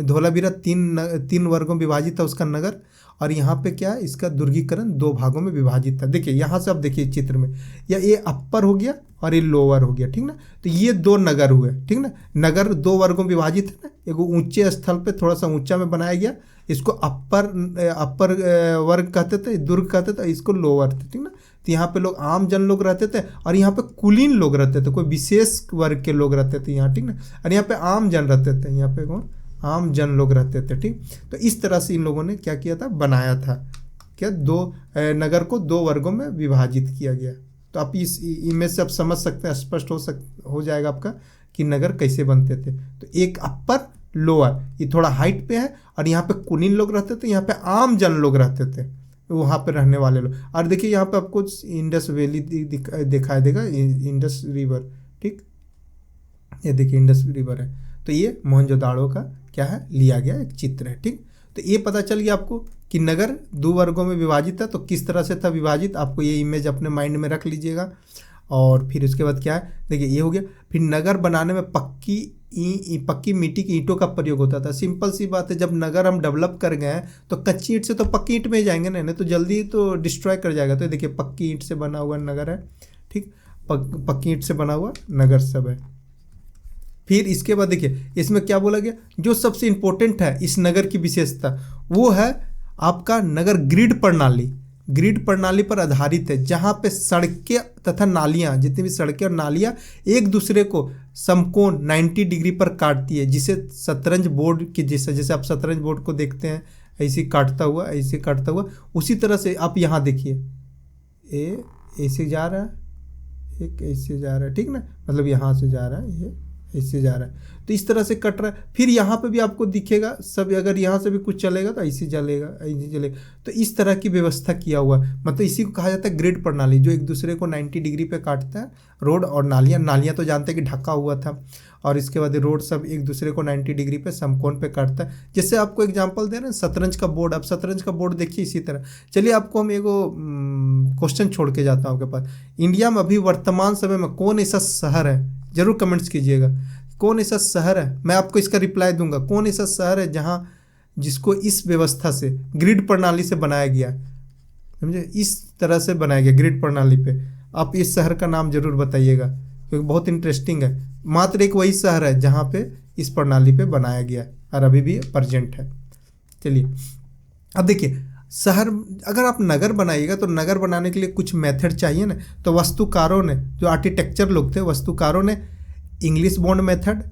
धोलावीरा 3 वर्गों में विभाजित था उसका नगर, और यहाँ पे क्या है, इसका दुर्गीकरण 2 भागों में विभाजित था। देखिए यहाँ से आप देखिए चित्र में, या ये अपर हो गया और ये लोअर हो गया, ठीक ना। तो ये 2 नगर हुए, ठीक ना। नगर 2 वर्गों में विभाजित है ना, एक ऊंचे स्थल पे थोड़ा सा ऊंचा में बनाया गया, इसको अपर वर्ग कहते थे, दुर्ग कहते थे, इसको लोअर थे, ठीक ना। तो यहाँ पे लोग आम जन लोग रहते थे, और यहाँ पे कुलीन लोग रहते थे, कोई विशेष वर्ग के लोग रहते थे यहाँ, ठीक ना। और यहाँ पे आम जन रहते थे, यहाँ पे कौन, आम जन लोग रहते थे, ठीक। तो इस तरह से इन लोगों ने क्या किया था, बनाया था, क्या, 2 नगर को 2 वर्गों में विभाजित किया गया। तो आप इस इमेज से आप समझ सकते हैं, स्पष्ट हो जाएगा आपका कि नगर कैसे बनते थे। तो एक अपर लोअर, ये थोड़ा हाइट पे है, और यहाँ पे कुलीन लोग रहते थे, यहाँ पे आम जन लोग रहते थे, वहाँ पे रहने वाले लोग। और देखिए यहाँ पे आपको इंडस वैली दिखाई देगा, इंडस रिवर, ठीक, ये देखिए इंडस रिवर है। तो ये मोहनजोदाड़ो का क्या है, लिया गया एक चित्र है, ठीक। तो ये पता चल गया आपको कि नगर 2 वर्गों में विभाजित था। तो किस तरह से था विभाजित, आपको ये इमेज अपने माइंड में रख लीजिएगा। और फिर उसके बाद क्या है, देखिए ये हो गया। फिर नगर बनाने में पक्की मिट्टी की ईंटों का प्रयोग होता था। सिंपल सी बात है, जब नगर हम डेवलप कर गए हैं तो कच्ची ईंट से तो पक्की ईंट में ही जाएंगे ना, नहीं तो जल्दी तो डिस्ट्रॉय कर जाएगा। तो देखिए पक्की ईंट से बना हुआ नगर है, ठीक, पक्की ईंट से बना हुआ नगर सब है। फिर इसके बाद देखिए इसमें क्या बोला गया, जो सबसे इम्पोर्टेंट है इस नगर की विशेषता, वो है आपका नगर ग्रिड प्रणाली। ग्रिड प्रणाली पर आधारित है, जहाँ पे सड़कें तथा नालियाँ, जितनी भी सड़कें और नालियाँ एक दूसरे को समकोण 90 डिग्री पर काटती है, जिसे शतरंज बोर्ड की जैसे आप शतरंज बोर्ड को देखते हैं ऐसे काटता हुआ, ऐसे काटता हुआ, उसी तरह से आप यहाँ देखिए, ये ऐसे जा रहा है, एक ऐसे जा रहा है, ठीक ना, मतलब यहाँ से जा रहा है, ये ऐसे जा रहा है, तो इस तरह से कट रहा है। फिर यहाँ पे भी आपको दिखेगा सब, अगर यहाँ से भी कुछ चलेगा तो ऐसे चलेगा, ऐसे चलेगा। तो इस तरह की व्यवस्था किया हुआ, मतलब इसी को कहा जाता है ग्रिड प्रणाली, जो एक दूसरे को 90 डिग्री पे काटता है। रोड और नालियाँ तो जानते हैं कि ढका हुआ था, और इसके बाद रोड सब एक दूसरे को 90 डिग्री पे समकोण पे काटता है। जैसे आपको एग्जाम्पल दे रहे हैं शतरंज का बोर्ड, आप शतरंज का बोर्ड देखिए इसी तरह। चलिए आपको हम एगो क्वेश्चन छोड़ के जाता हूँ आपके पास, इंडिया में अभी वर्तमान समय में कौन ऐसा शहर है, जरूर कमेंट्स कीजिएगा, कौन ऐसा शहर है, मैं आपको इसका रिप्लाई दूंगा, कौन ऐसा शहर है जहां जिसको इस व्यवस्था से ग्रिड प्रणाली से बनाया गया, समझे, इस तरह से बनाया गया ग्रिड प्रणाली पे। आप इस शहर का नाम जरूर बताइएगा, क्योंकि बहुत इंटरेस्टिंग है। मात्र एक वही शहर है जहाँ पे इस प्रणाली पे बनाया गया और अभी भी प्रेजेंट है। चलिए अब देखिए, शहर अगर आप नगर बनाइएगा तो नगर बनाने के लिए कुछ मेथड चाहिए ना। तो वास्तुकारों ने, जो आर्किटेक्चर लोग थे, वास्तुकारों ने English bond method,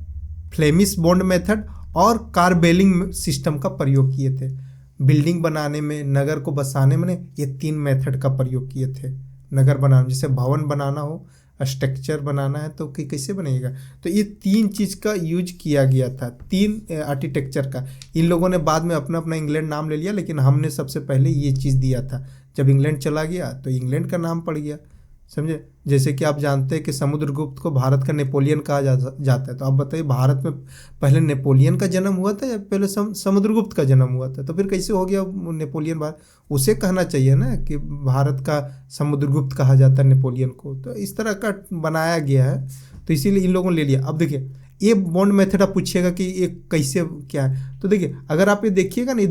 Flemish bond method और कार्बेलिंग सिस्टम का प्रयोग किए थे। बिल्डिंग बनाने में, नगर को बसाने में ये 3 मेथड का प्रयोग किए थे नगर बनाने। जैसे भवन बनाना हो, स्ट्रक्चर बनाना है, तो कैसे बनेगा, तो ये 3 चीज़ का यूज किया गया था, 3 आर्किटेक्चर का। इन लोगों ने बाद में अपना अपना इंग्लैंड नाम ले लिया, लेकिन हमने सबसे पहले ये चीज़ दिया था। जब इंग्लैंड चला गया तो इंग्लैंड का नाम पड़ गया, समझे। जैसे कि आप जानते हैं कि समुद्रगुप्त को भारत का नेपोलियन कहा जाता है। तो आप बताइए, भारत में पहले नेपोलियन का जन्म हुआ था या पहले समुद्रगुप्त का जन्म हुआ था? तो फिर कैसे हो गया नेपोलियन भारत? उसे कहना चाहिए ना कि भारत का समुद्रगुप्त कहा जाता है नेपोलियन को। तो इस तरह का बनाया गया है। तो इसीलिए इन लोगों ने ले लिया। अब देखिए ये बॉन्ड मेथड आप पूछिएगा कि ये कैसे क्या है, तो देखिए अगर आप ये देखिएगा ना, ये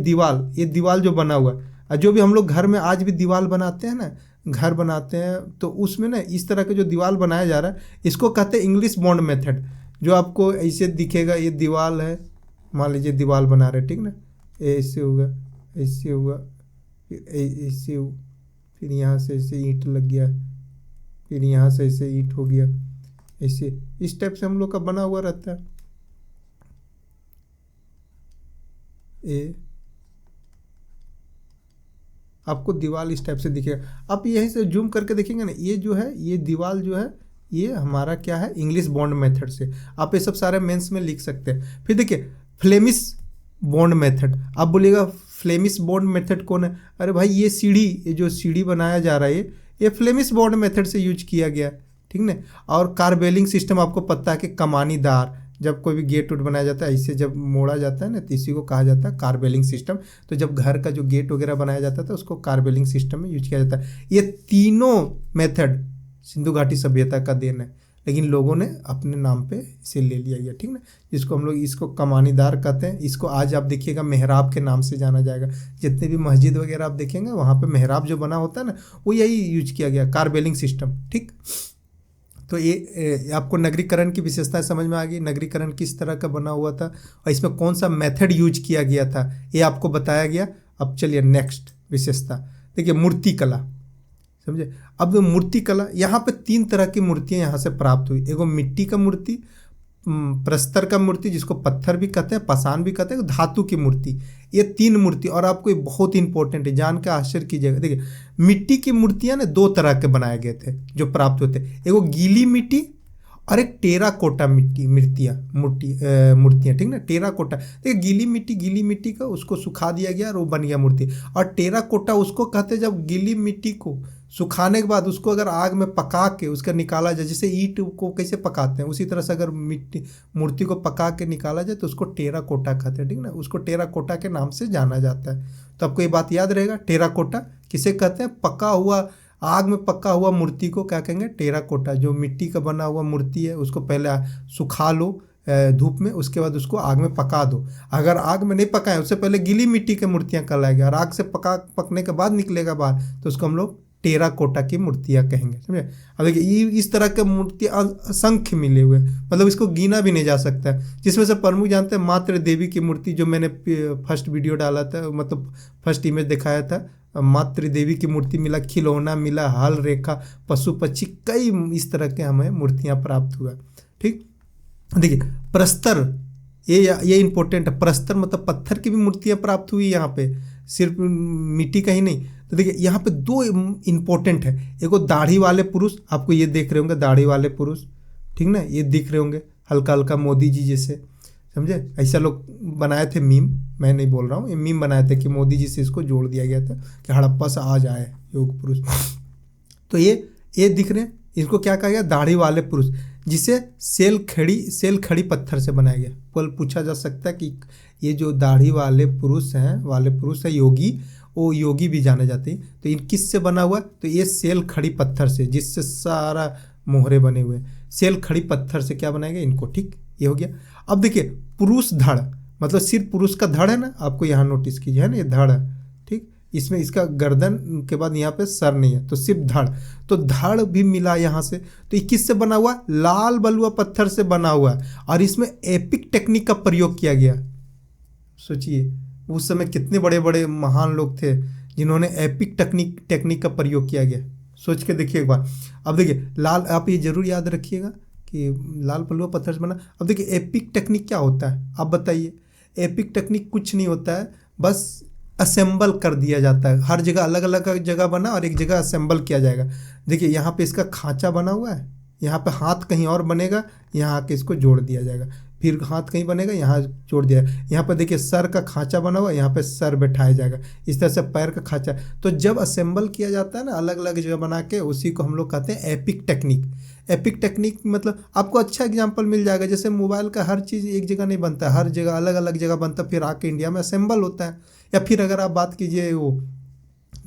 दीवाल जो बना हुआ है, जो भी हम लोग घर में आज भी दीवाल बनाते हैं ना, घर बनाते हैं, तो उसमें ना इस तरह का जो दीवाल बनाया जा रहा है इसको कहते हैं इंग्लिश बॉन्ड मेथड। जो आपको ऐसे दिखेगा, ये दीवाल है, मान लीजिए दीवाल बना रहे, ठीक ना, ऐसे होगा, ऐसे होगा, फिर ऐसे, फिर यहाँ से ऐसे ईंट लग गया, फिर यहाँ से ऐसे ईंट हो गया, ऐसे इस टाइप से हम लोग का बना हुआ रहता है। ये आपको दीवार इस टाइप से दिखेगा। आप यहीं से जूम करके देखेंगे ना, ये जो है ये दीवार जो है ये हमारा क्या है, इंग्लिश बॉन्ड मेथड से। आप ये सब सारे मेंस में लिख सकते हैं। फिर देखिए फ्लेमिश बॉन्ड मेथड। आप बोलिएगा फ्लेमिश बॉन्ड मेथड कौन है? अरे भाई ये सीढ़ी, ये जो सीढ़ी बनाया जा रहा है ये फ्लेमिश बॉन्ड मेथड से यूज किया गया, ठीक ना। और कार्बेलिंग सिस्टम आपको पता है कि कमानीदार, जब कोई भी गेट उट बनाया जाता है ऐसे जब मोड़ा जाता है ना, तो इसी को कहा जाता है कार्बेलिंग सिस्टम। तो जब घर का जो गेट वगैरह बनाया जाता था उसको कार्बेलिंग सिस्टम में यूज किया जाता है। ये तीनों मेथड सिंधु घाटी सभ्यता का देन है, लेकिन लोगों ने अपने नाम पे इसे ले लिया गया, ठीक ना। जिसको हम लोग इसको कमानीदार कहते हैं। इसको आज आप देखिएगा मेहराब के नाम से जाना जाएगा। जितने भी मस्जिद वगैरह आप देखेंगे वहाँ पे मेहराब जो बना होता है ना, वो यही यूज किया गया, कार्बेलिंग सिस्टम, ठीक। तो ये आपको नगरीकरण की विशेषताएं समझ में आ गई, नगरीकरण किस तरह का बना हुआ था और इसमें कौन सा मेथड यूज किया गया था, ये आपको बताया गया। अब चलिए नेक्स्ट विशेषता देखिए, मूर्ति कला, समझे। अब मूर्ति कला, यहाँ पे 3 तरह की मूर्तियाँ यहाँ से प्राप्त हुई। एगो मिट्टी का मूर्ति, प्रस्तर का मूर्ति जिसको पत्थर भी कहते हैं, पाषाण भी कहते हैं, धातु की मूर्ति। ये 3 मूर्ति। और आपको ये बहुत इंपॉर्टेंट है, जान के आश्चर्य कीजिएगा। देखिए मिट्टी की मूर्तियाँ ना 2 तरह के बनाए गए थे जो प्राप्त होते, एगो गीली मिट्टी और एक टेराकोटा मूर्तियाँ, ठीक ना। टेराकोटा, देखिए गीली मिट्टी का उसको सुखा दिया गया और वो बन गया मूर्ति। और टेराकोटा उसको कहते हैं जब गीली मिट्टी को सुखाने के बाद उसको अगर आग में पका के उसका निकाला जाए, जैसे ईंट को कैसे पकाते हैं उसी तरह से अगर मूर्ति को पका के निकाला जाए तो उसको टेराकोटा कहते हैं, ठीक ना। उसको टेराकोटा के नाम से जाना जाता है। तो आपको ये बात याद रहेगा, टेराकोटा किसे कहते हैं? पका हुआ, आग में पका हुआ मूर्ति को क्या कहेंगे? टेराकोटा। जो मिट्टी का बना हुआ मूर्ति है उसको पहले सुखा लो धूप में, उसके बाद उसको आग में पका दो। अगर आग में नहीं पकाए उससे पहले गीली मिट्टी की मूर्तियाँ कहलाएगी, और आग से पकने के बाद निकलेगा बाहर तो उसको हम लोग टेराकोटा की मूर्तियाँ कहेंगे, समझे। अब देखिए इस तरह के मूर्तियाँ असंख्य मिले हुए, मतलब इसको गिना भी नहीं जा सकता है। जिसमें से प्रमुख जानते हैं मातृ देवी की मूर्ति, जो मैंने फर्स्ट वीडियो डाला था, मतलब फर्स्ट इमेज दिखाया था। मातृ देवी की मूर्ति मिला, खिलौना मिला, हल रेखा, पशु पक्षी, कई इस तरह के हमें मूर्तियाँ प्राप्त हुआ, ठीक। देखिए प्रस्तर, ये इंपॉर्टेंट है। प्रस्तर मतलब पत्थर की भी मूर्तियाँ प्राप्त हुई यहाँ पे, सिर्फ मिट्टी का ही नहीं। तो देखिए यहाँ पे 2 इम्पोर्टेंट है। एगो दाढ़ी वाले पुरुष, आपको ये देख रहे होंगे दाढ़ी वाले पुरुष, ठीक ना, ये दिख रहे होंगे हल्का हल्का मोदी जी जैसे, समझे। ऐसा लोग बनाए थे मीम, मैं नहीं बोल रहा हूँ, ये मीम बनाए थे कि मोदी जी से इसको जोड़ दिया गया था कि हड़प्पा से आ जाए योग पुरुष। तो ये दिख रहे हैं, इसको क्या कहा गया? दाढ़ी वाले पुरुष, जिसे सेल खड़ी पत्थर से बनाया गया। पूछा जा सकता है कि ये जो दाढ़ी वाले पुरुष है योगी, वो योगी भी जाने जाते हैं। तो इन किस से बना हुआ? तो ये सेल खड़ी पत्थर से, जिससे सारा मोहरे बने हुए हैं, सेल खड़ी पत्थर से क्या बनाएगा इनको, ठीक। ये हो गया। अब देखिए पुरुष धड़, मतलब सिर्फ पुरुष का धड़ है ना, आपको यहाँ नोटिस कीजिए, है ना, ये धड़ है, ठीक। इसमें इसका गर्दन के बाद यहाँ पे सर नहीं है, तो सिर्फ धड़। तो धड़ भी मिला यहाँ से। तो ये किससे बना हुआ? लाल बलुआ पत्थर से बना हुआ, और इसमें एपिक टेक्निक का प्रयोग किया गया। सोचिए उस समय कितने बड़े बड़े महान लोग थे जिन्होंने एपिक टेक्निक का प्रयोग किया गया। सोच के देखिए एक बार। अब देखिए लाल, आप ये जरूर याद रखिएगा कि लाल बलुआ पत्थर से बना। अब देखिए एपिक टेक्निक क्या होता है, आप बताइए। एपिक टेक्निक कुछ नहीं होता है, बस असेंबल कर दिया जाता है। हर जगह अलग अलग जगह बना और एक जगह असेंबल किया जाएगा। देखिए यहाँ पे इसका खांचा बना हुआ है, यहाँ पे हाथ कहीं और बनेगा, यहाँ आके इसको जोड़ दिया जाएगा, फिर हाथ कहीं बनेगा, यहाँ जोड़ दिया। यहाँ पर देखिए सर का खांचा बना हुआ, यहाँ पे सर बैठाया जाएगा। इस तरह से पैर का खांचा। तो जब असेंबल किया जाता है ना अलग अलग जगह बना के, उसी को हम लोग कहते हैं एपिक टेक्निक। एपिक टेक्निक मतलब आपको अच्छा एग्जांपल मिल जाएगा, जैसे मोबाइल का हर चीज़ एक जगह नहीं बनता, हर जगह अलग अलग जगह बनता, फिर आके इंडिया में असेंबल होता है। या फिर अगर आप बात कीजिए वो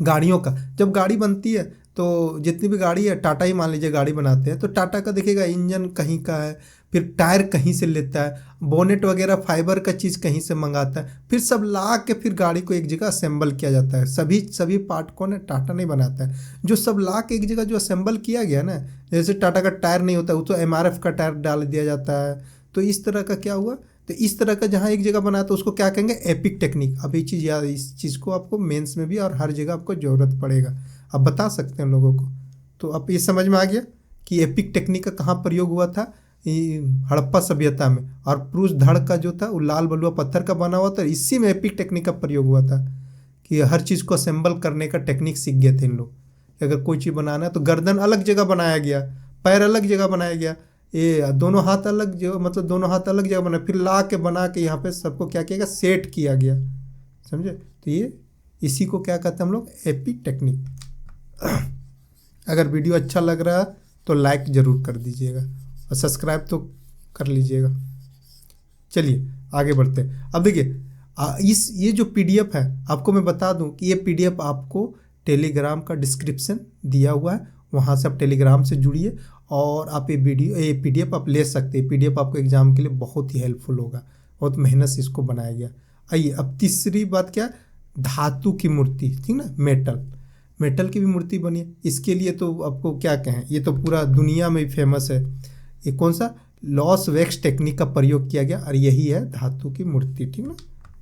गाड़ियों का, जब गाड़ी बनती है तो जितनी भी गाड़ी है, टाटा ही मान लीजिए गाड़ी बनाते हैं, तो टाटा का देखिएगा इंजन कहीं का है, फिर टायर कहीं से लेता है, बोनेट वगैरह फाइबर का चीज़ कहीं से मंगाता है, फिर सब ला के फिर गाड़ी को एक जगह असेंबल किया जाता है। सभी सभी पार्ट कौन है, टाटा नहीं बनाता है। जो सब ला के एक जगह जो असेंबल किया गया ना, जैसे टाटा का टायर नहीं होता, वो तो MRF का टायर डाल दिया जाता है। तो इस तरह का क्या हुआ, तो इस तरह का जहाँ एक जगह बना तो उसको क्या कहेंगे, एपिक टेक्निक। अब ये चीज़ याद, इस चीज़ को आपको मेंस में भी और हर जगह आपको ज़रूरत पड़ेगा, आप बता सकते हैं लोगों को। तो अब ये समझ में आ गया कि एपिक टेक्निक का कहाँ प्रयोग हुआ था, ये हड़प्पा सभ्यता में। और पुरुष धड़ का जो था वो लाल बलुआ पत्थर का बना हुआ था, इसी में एपिक टेक्निक का प्रयोग हुआ था कि हर चीज़ को असेंबल करने का टेक्निक सीख गए थे इन लोग। अगर कोई चीज़ बनाना है तो गर्दन अलग जगह बनाया गया, पैर अलग जगह बनाया गया, ये दोनों हाथ अलग जो, मतलब दोनों हाथ अलग जगह बना, फिर ला के बना के यहाँ पे सबको क्या किया गया, सेट किया गया। समझे? तो ये इसी को क्या कहते हैं हम लोग, एपिक टेक्निक। अगर वीडियो अच्छा लग रहा है तो लाइक ज़रूर कर दीजिएगा और सब्सक्राइब तो कर लीजिएगा। चलिए आगे बढ़ते हैं। अब देखिए इस ये जो PDF है, आपको मैं बता दूं कि ये PDF आपको टेलीग्राम का डिस्क्रिप्शन दिया हुआ है, वहाँ से आप टेलीग्राम से जुड़िए और आप ये PDF आप ले सकते हैं। PDF आपको एग्ज़ाम के लिए बहुत ही हेल्पफुल होगा, बहुत मेहनत से इसको बनाया गया। आइए अब तीसरी बात क्या, धातु की मूर्ति, ठीक ना, मेटल की भी मूर्ति बनी है। इसके लिए तो आपको क्या कहें, ये तो पूरा दुनिया में फेमस है। ये कौन सा, लॉस वैक्स टेक्निक का प्रयोग किया गया और यही है धातु की मूर्ति, ठीक ना।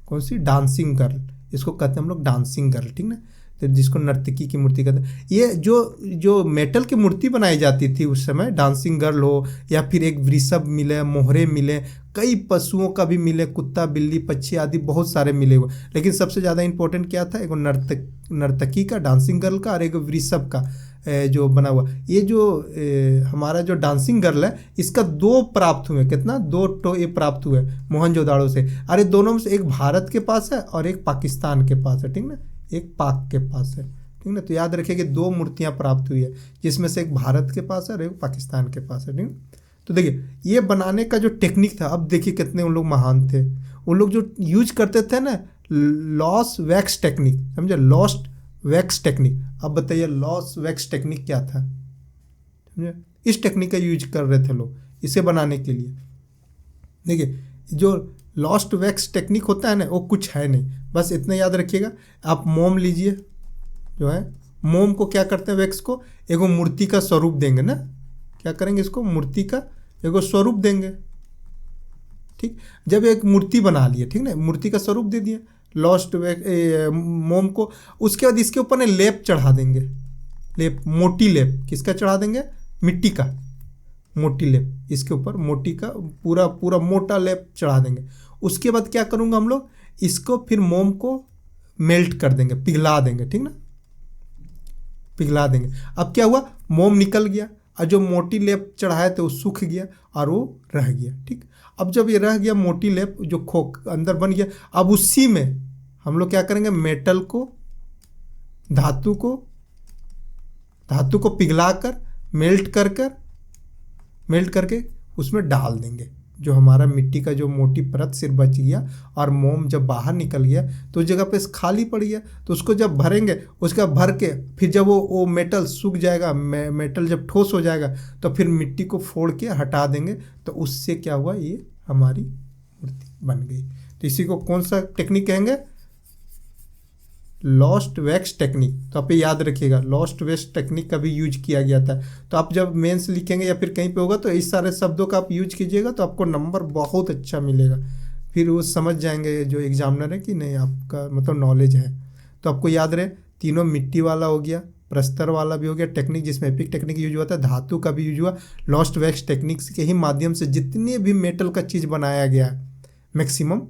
कौन सी, डांसिंग गर्ल, इसको कहते हैं हम लोग डांसिंग गर्ल, ठीक ना, तो जिसको नर्तकी की मूर्ति कहते हैं। ये जो मेटल की मूर्ति बनाई जाती थी उस समय, डांसिंग गर्ल हो या फिर एक वृषभ मिले, मोहरे मिले, कई पशुओं का भी मिले, कुत्ता बिल्ली पक्षी आदि बहुत सारे मिले हुए, लेकिन सबसे ज़्यादा इंपॉर्टेंट क्या था, एक नर्तकी का, डांसिंग गर्ल का, और एक वृषभ का जो बना हुआ। ये जो हमारा जो डांसिंग गर्ल है, इसका 2 प्राप्त हुए, कितना, 2 ये प्राप्त हुए मोहनजोदाड़ो से। अरे दोनों में से एक भारत के पास है और एक पाकिस्तान के पास है, ठीक ना, एक पाक के पास है, ठीक ना। तो याद रखिए कि 2 मूर्तियां प्राप्त हुई है, जिसमें से एक भारत के पास है और एक पाकिस्तान के पास है, ठीक। तो देखिए ये बनाने का जो टेक्निक था, अब देखिए कितने उन लोग महान थे। उन लोग जो यूज करते थे ना, लॉस वैक्स टेक्निक, समझे, लॉस्ट वैक्स टेक्निक। अब बताइए लॉस वैक्स टेक्निक क्या था, समझे, इस टेक्निक का यूज कर रहे थे लोग इसे बनाने के लिए। देखिए जो लॉस्ट वैक्स टेक्निक होता है ना, वो कुछ है नहीं, बस इतना याद रखिएगा। आप मोम लीजिए, जो है मोम को क्या करते हैं, वैक्स को एगो मूर्ति का स्वरूप देंगे ना, क्या करेंगे, इसको मूर्ति का एगो स्वरूप देंगे, ठीक। जब एक मूर्ति बना लिए, ठीक ना, मूर्ति का स्वरूप दे दिए लॉस्ट मोम को, उसके बाद इसके ऊपर ने लेप चढ़ा देंगे, लेप, मोटी लेप, किसका चढ़ा देंगे, मिट्टी का मोटी लेप, इसके ऊपर मोटी का पूरा पूरा मोटा लेप चढ़ा देंगे। उसके बाद क्या करूँगा हम लोग, इसको फिर मोम को मेल्ट कर देंगे, पिघला देंगे, ठीक ना, पिघला देंगे। अब क्या हुआ, मोम निकल गया और जो मोटी लेप चढ़ाए थे वो सूख गया और वो रह गया, ठीक। अब जब ये रह गया मोटी लेप जो खोख अंदर बन गया, अब उसी में हम लोग क्या करेंगे, मेटल को, धातु को पिघला कर मेल्ट करके उसमें डाल देंगे। जो हमारा मिट्टी का जो मोटी परत सिर्फ बच गया और मोम जब बाहर निकल गया तो उस जगह पे खाली पड़ गया, तो उसको जब भरेंगे, उसका भर के फिर जब वो मेटल सूख जाएगा, मेटल जब ठोस हो जाएगा तो फिर मिट्टी को फोड़ के हटा देंगे, तो उससे क्या हुआ, ये हमारी मूर्ति बन गई। तो इसी को कौन सा टेक्निक कहेंगे, लॉस्ट वैक्स टेक्निक। तो आप याद रखिएगा, लॉस्ट वैक्स टेक्निक का भी यूज किया गया था। तो आप जब मेंस लिखेंगे या फिर कहीं पे होगा तो इस सारे शब्दों का आप यूज कीजिएगा, तो आपको नंबर बहुत अच्छा मिलेगा। फिर वो समझ जाएंगे जो एग्जामिनर है कि नहीं आपका मतलब नॉलेज है। तो आपको याद रहे, तीनों मिट्टी वाला हो गया, प्रस्तर वाला भी हो गया टेक्निक जिसमें एपिक टेक्निक यूज हुआ था, धातु का भी यूज हुआ, लॉस्ट वैक्स टेक्निक्स के ही माध्यम से जितने भी मेटल का चीज़ बनाया गया है मैक्सिमम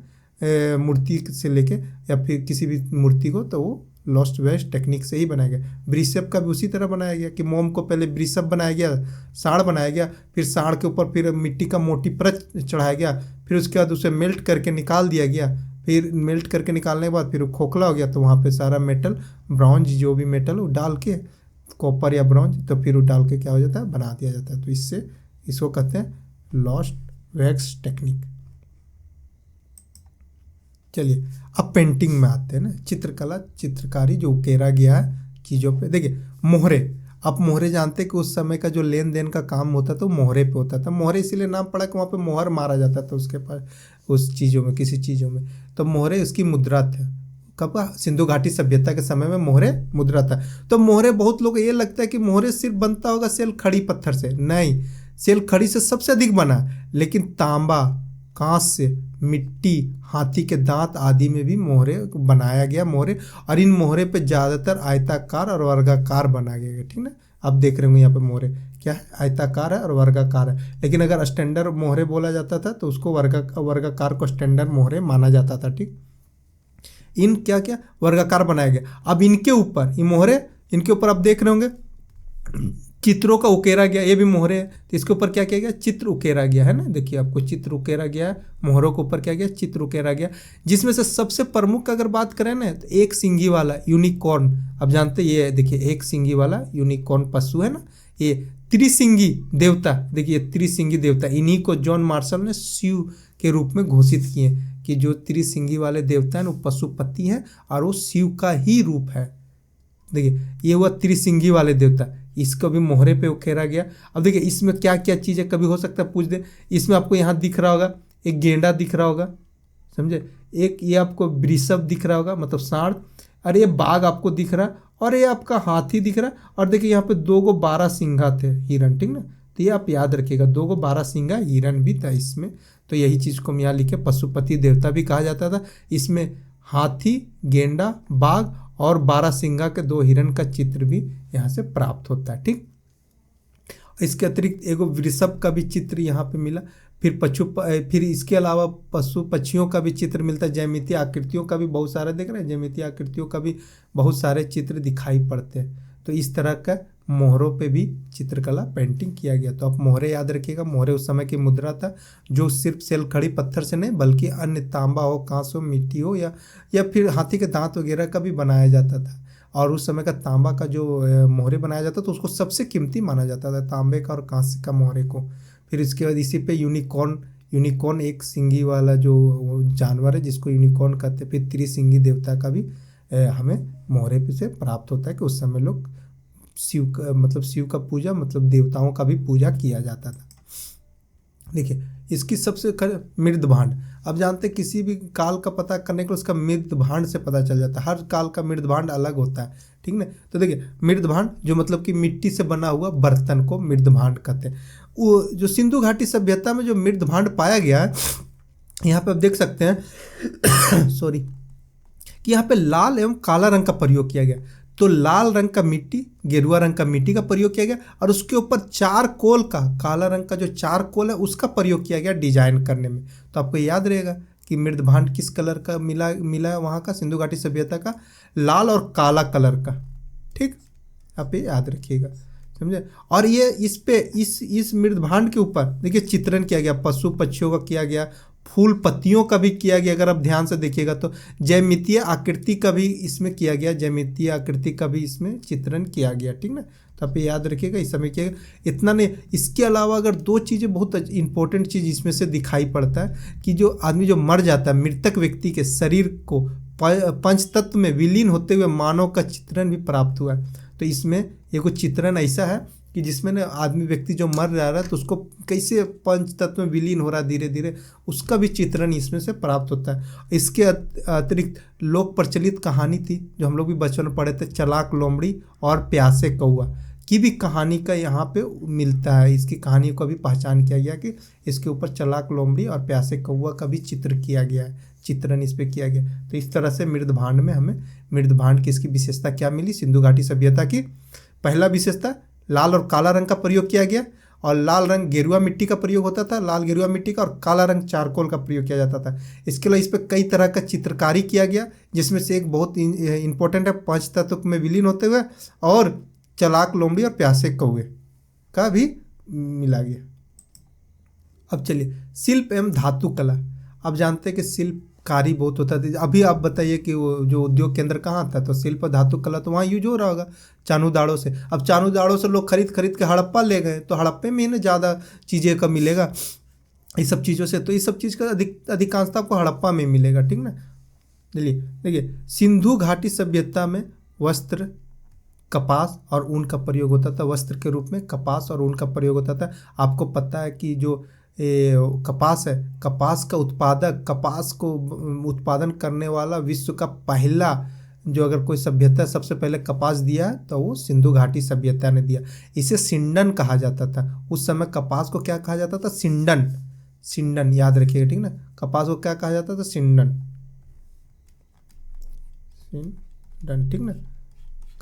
मूर्ति से लेके या फिर किसी भी मूर्ति को, तो वो लॉस्ट वैक्स टेक्निक से ही बनाया गया। वृषभ का भी उसी तरह बनाया गया कि मोम को पहले वृषभ बनाया गया, साड़ बनाया गया, फिर साड़ के ऊपर फिर मिट्टी का मोटी परत चढ़ाया गया, फिर उसके बाद उसे मेल्ट करके निकाल दिया गया, फिर मेल्ट करके निकालने के बाद फिर वो खोखला हो गया, तो वहाँ पे सारा मेटल, ब्रॉन्ज जो भी मेटल वो डाल के, कॉपर या ब्रॉन्ज, तो फिर वो डाल के क्या हो जाता है, बना दिया जाता है। तो इससे इसको कहते हैं लॉस्ट वैक्स टेक्निक। चलिए अब पेंटिंग में आते हैं ना, चित्रकला, चित्रकारी जो उकेरा गया है चीज़ों पे। देखिए मोहरे, आप मोहरे जानते हैं कि उस समय का जो लेन देन का काम होता था वो मोहरे पे होता था। मोहरे इसीलिए नाम पड़ा कि वहाँ पे मोहर मारा जाता था उसके पास, उस चीज़ों में, किसी चीज़ों में। तो मोहरे उसकी मुद्रा था। कब? सिंधु घाटी सभ्यता के समय में मोहरे मुद्रा था। तो मोहरे, बहुत लोग ये लगता है कि मोहरे सिर्फ बनता होगा सेल खड़ी पत्थर से। नहीं, सेल खड़ी से सबसे अधिक बना, लेकिन तांबा, कांस्य, मिट्टी, हाथी के दांत आदि में भी मोहरे बनाया गया मोहरे। और इन मोहरे पे ज़्यादातर आयताकार और वर्गाकार बना गया, ठीक ना। आप देख रहे होंगे यहाँ पे मोहरे क्या है, आयताकार है और वर्गाकार है। लेकिन अगर स्टैंडर्ड मोहरे बोला जाता था तो उसको वर्गाकार को स्टैंडर्ड मोहरे माना जाता था, ठीक। इन क्या क्या वर्गाकार बनाया गया। अब इनके ऊपर ये मोहरे, इनके ऊपर आप देख रहे होंगे चित्रों का उकेरा गया। ये भी मोहरे है, तो इसके ऊपर क्या किया गया, चित्र उकेरा गया है ना। देखिए आपको चित्र उकेरा गया है, मोहरों के ऊपर क्या गया, चित्र उकेरा गया। जिसमें से सबसे प्रमुख अगर बात करें ना तो एक सिंगी वाला यूनिकॉर्न। अब जानते ये देखिए, एक सिंगी वाला यूनिकॉर्न पशु है ना, ये त्रिसिंगी देवता। देखिए त्रिसिंगी देवता, इन्हीं को जॉन मार्शल ने शिव के रूप में घोषित किए कि जो त्रिसिंगी वाले देवता हैं वो पशुपति हैं और वो शिव का ही रूप है। देखिए ये हुआ त्रिसिंगी वाले देवता, इसको भी मोहरे पे उकेरा गया। अब देखिए इसमें क्या क्या चीज़ें कभी हो सकता है पूछ दे। इसमें आपको यहाँ दिख रहा होगा एक गेंडा दिख रहा होगा, समझे। एक ये आपको वृषभ दिख रहा होगा, मतलब सांड। अरे ये बाघ आपको दिख रहा है, और ये आपका हाथी दिख रहा है। और देखिए यहाँ पे 2 12 सिंघा थे हिरण, ठीक ना। तो ये आप याद रखिएगा, 2 12 सिंघा हिरण भी था इसमें। तो यही चीज़ को हम यहाँ लिखे, पशुपति देवता भी कहा जाता था। इसमें हाथी, गेंडा, बाघ और 12 सिंघा के 2 हिरण का चित्र भी यहाँ से प्राप्त होता है, ठीक। इसके अतिरिक्त एगो वृषभ का भी चित्र यहाँ पे मिला। फिर इसके अलावा पशु पक्षियों का भी चित्र मिलता है। ज्यामितीय आकृतियों का भी बहुत सारे, देख रहे हैं, ज्यामितीय आकृतियों का भी बहुत सारे चित्र दिखाई पड़ते हैं। तो इस तरह का मोहरों पे भी चित्रकला पेंटिंग किया गया। तो आप मोहरे याद रखिएगा, मोहरे उस समय की मुद्रा था जो सिर्फ सेल खड़ी पत्थर से नहीं बल्कि अन्य तांबा हो, कांस हो, मिट्टी हो या फिर हाथी के दांत वगैरह का भी बनाया जाता था। और उस समय का तांबा का जो मोहरे बनाया जाता तो उसको सबसे कीमती माना जाता था, तांबे का और कांस्य का मोहरे को। फिर इसके बाद इसी पे यूनिकॉर्न एक सिंगी वाला जो जानवर है जिसको यूनिकॉर्न कहते हैं। फिर त्रिसिंगी देवता का भी हमें मोहरे पे से प्राप्त होता है कि उस समय लोग शिव का पूजा, मतलब देवताओं का भी पूजा किया जाता था। देखिए इसकी सबसे मृद भांड। अब जानते हैं किसी भी काल का पता करने के लिए उसका मृद भांड से पता चल जाता है। हर काल का मृद भांड अलग होता है, ठीक ना। तो देखिए मृद भांड जो मतलब कि मिट्टी से बना हुआ बर्तन को मृद भांड कहते हैं। वो जो सिंधु घाटी सभ्यता में जो मृद भांड पाया गया है, यहाँ पे आप देख सकते हैं सॉरी, कि यहाँ पे लाल एवं काला रंग का प्रयोग किया गया। तो लाल रंग का मिट्टी, गेरुआ रंग का मिट्टी का प्रयोग किया गया और उसके ऊपर चारकोल का, काला रंग का जो चारकोल है उसका प्रयोग किया गया डिजाइन करने में। तो आपको याद रहेगा कि मृद भांड किस कलर का मिला है वहाँ का, सिंधु घाटी सभ्यता का लाल और काला कलर का, ठीक। आप ये याद रखिएगा, समझे। और ये इस पे इस मृद भांड के ऊपर देखिए चित्रण किया गया, पशु पक्षियों का किया गया, फूल पत्तियों का भी किया गया। अगर आप ध्यान से देखिएगा तो ज्यामितीय आकृति का भी इसमें किया गया, ज्यामितीय आकृति का भी इसमें चित्रण किया गया, ठीक ना। तो आप ये याद रखिएगा, इस समय किया गया। इतना नहीं, इसके अलावा अगर 2 चीज़ें बहुत इंपॉर्टेंट चीज़ इसमें से दिखाई पड़ता है कि जो आदमी जो मर जाता है, मृतक व्यक्ति के शरीर को पंच तत्व में विलीन होते हुए मानव का चित्रण भी प्राप्त हुआ है। तो इसमें एक चित्रण ऐसा है कि जिसमें ना आदमी व्यक्ति जो मर रहा है तो उसको कैसे पंच तत्व में विलीन हो रहा है धीरे धीरे, उसका भी चित्रण इसमें से प्राप्त होता है। इसके अतिरिक्त लोक प्रचलित कहानी थी जो हम लोग भी बचपन में पढ़े थे, चलाक लोमड़ी और प्यासे कौआ की भी कहानी का यहाँ पे मिलता है। इसकी कहानियों का भी पहचान किया गया कि इसके ऊपर चलाक लोमड़ी और प्यासे कौआ का भी चित्र किया गया है, चित्रण इस पे किया गया। तो इस तरह से मृद भांड में हमें मृद भांड की इसकी विशेषता क्या मिली सिंधु घाटी सभ्यता की। पहला विशेषता, लाल और काला रंग का प्रयोग किया गया और लाल रंग गेरुआ मिट्टी का प्रयोग होता था, लाल गेरुआ मिट्टी का, और काला रंग चारकोल का प्रयोग किया जाता था। इसके अलावा इस पर कई तरह का चित्रकारी किया गया जिसमें से एक बहुत इंपॉर्टेंट है, पंच तत्व में विलीन होते हुए, और चलाक लोमड़ी और प्यासे कौए का भी मिला गया। अब चलिए शिल्प एवं धातु कला। अब जानते हैं कि शिल्पकारी बहुत होता था। अभी आप बताइए कि वो जो उद्योग केंद्र कहाँ था, तो शिल्प धातु कला तो वहाँ यूज हो रहा होगा चानूदाड़ों से। अब चानूदाड़ों से लोग खरीद के हड़प्पा ले गए, तो हड़प्पे में ही ना ज़्यादा चीज़ें का मिलेगा इस सब चीज़ों से। तो इस सब चीज़ का अधिकांशता आपको हड़प्पा में मिलेगा, ठीक ना। चलिए देखिए, सिंधु घाटी सभ्यता में वस्त्र कपास और ऊन का प्रयोग होता था वस्त्र के रूप में, कपास और ऊन का प्रयोग होता था। आपको पता है कि जो कपास है, कपास का उत्पादक, कपास को उत्पादन करने वाला विश्व का पहला जो अगर कोई सभ्यता सबसे पहले कपास दिया तो वो सिंधु घाटी सभ्यता ने दिया। इसे सिंडन कहा जाता था उस समय। कपास को क्या कहा जाता था? सिंडन। सिंडन याद रखिएगा, ठीक ना। कपास को क्या कहा जाता था? सिंडन, सिंडन, ठीक ना।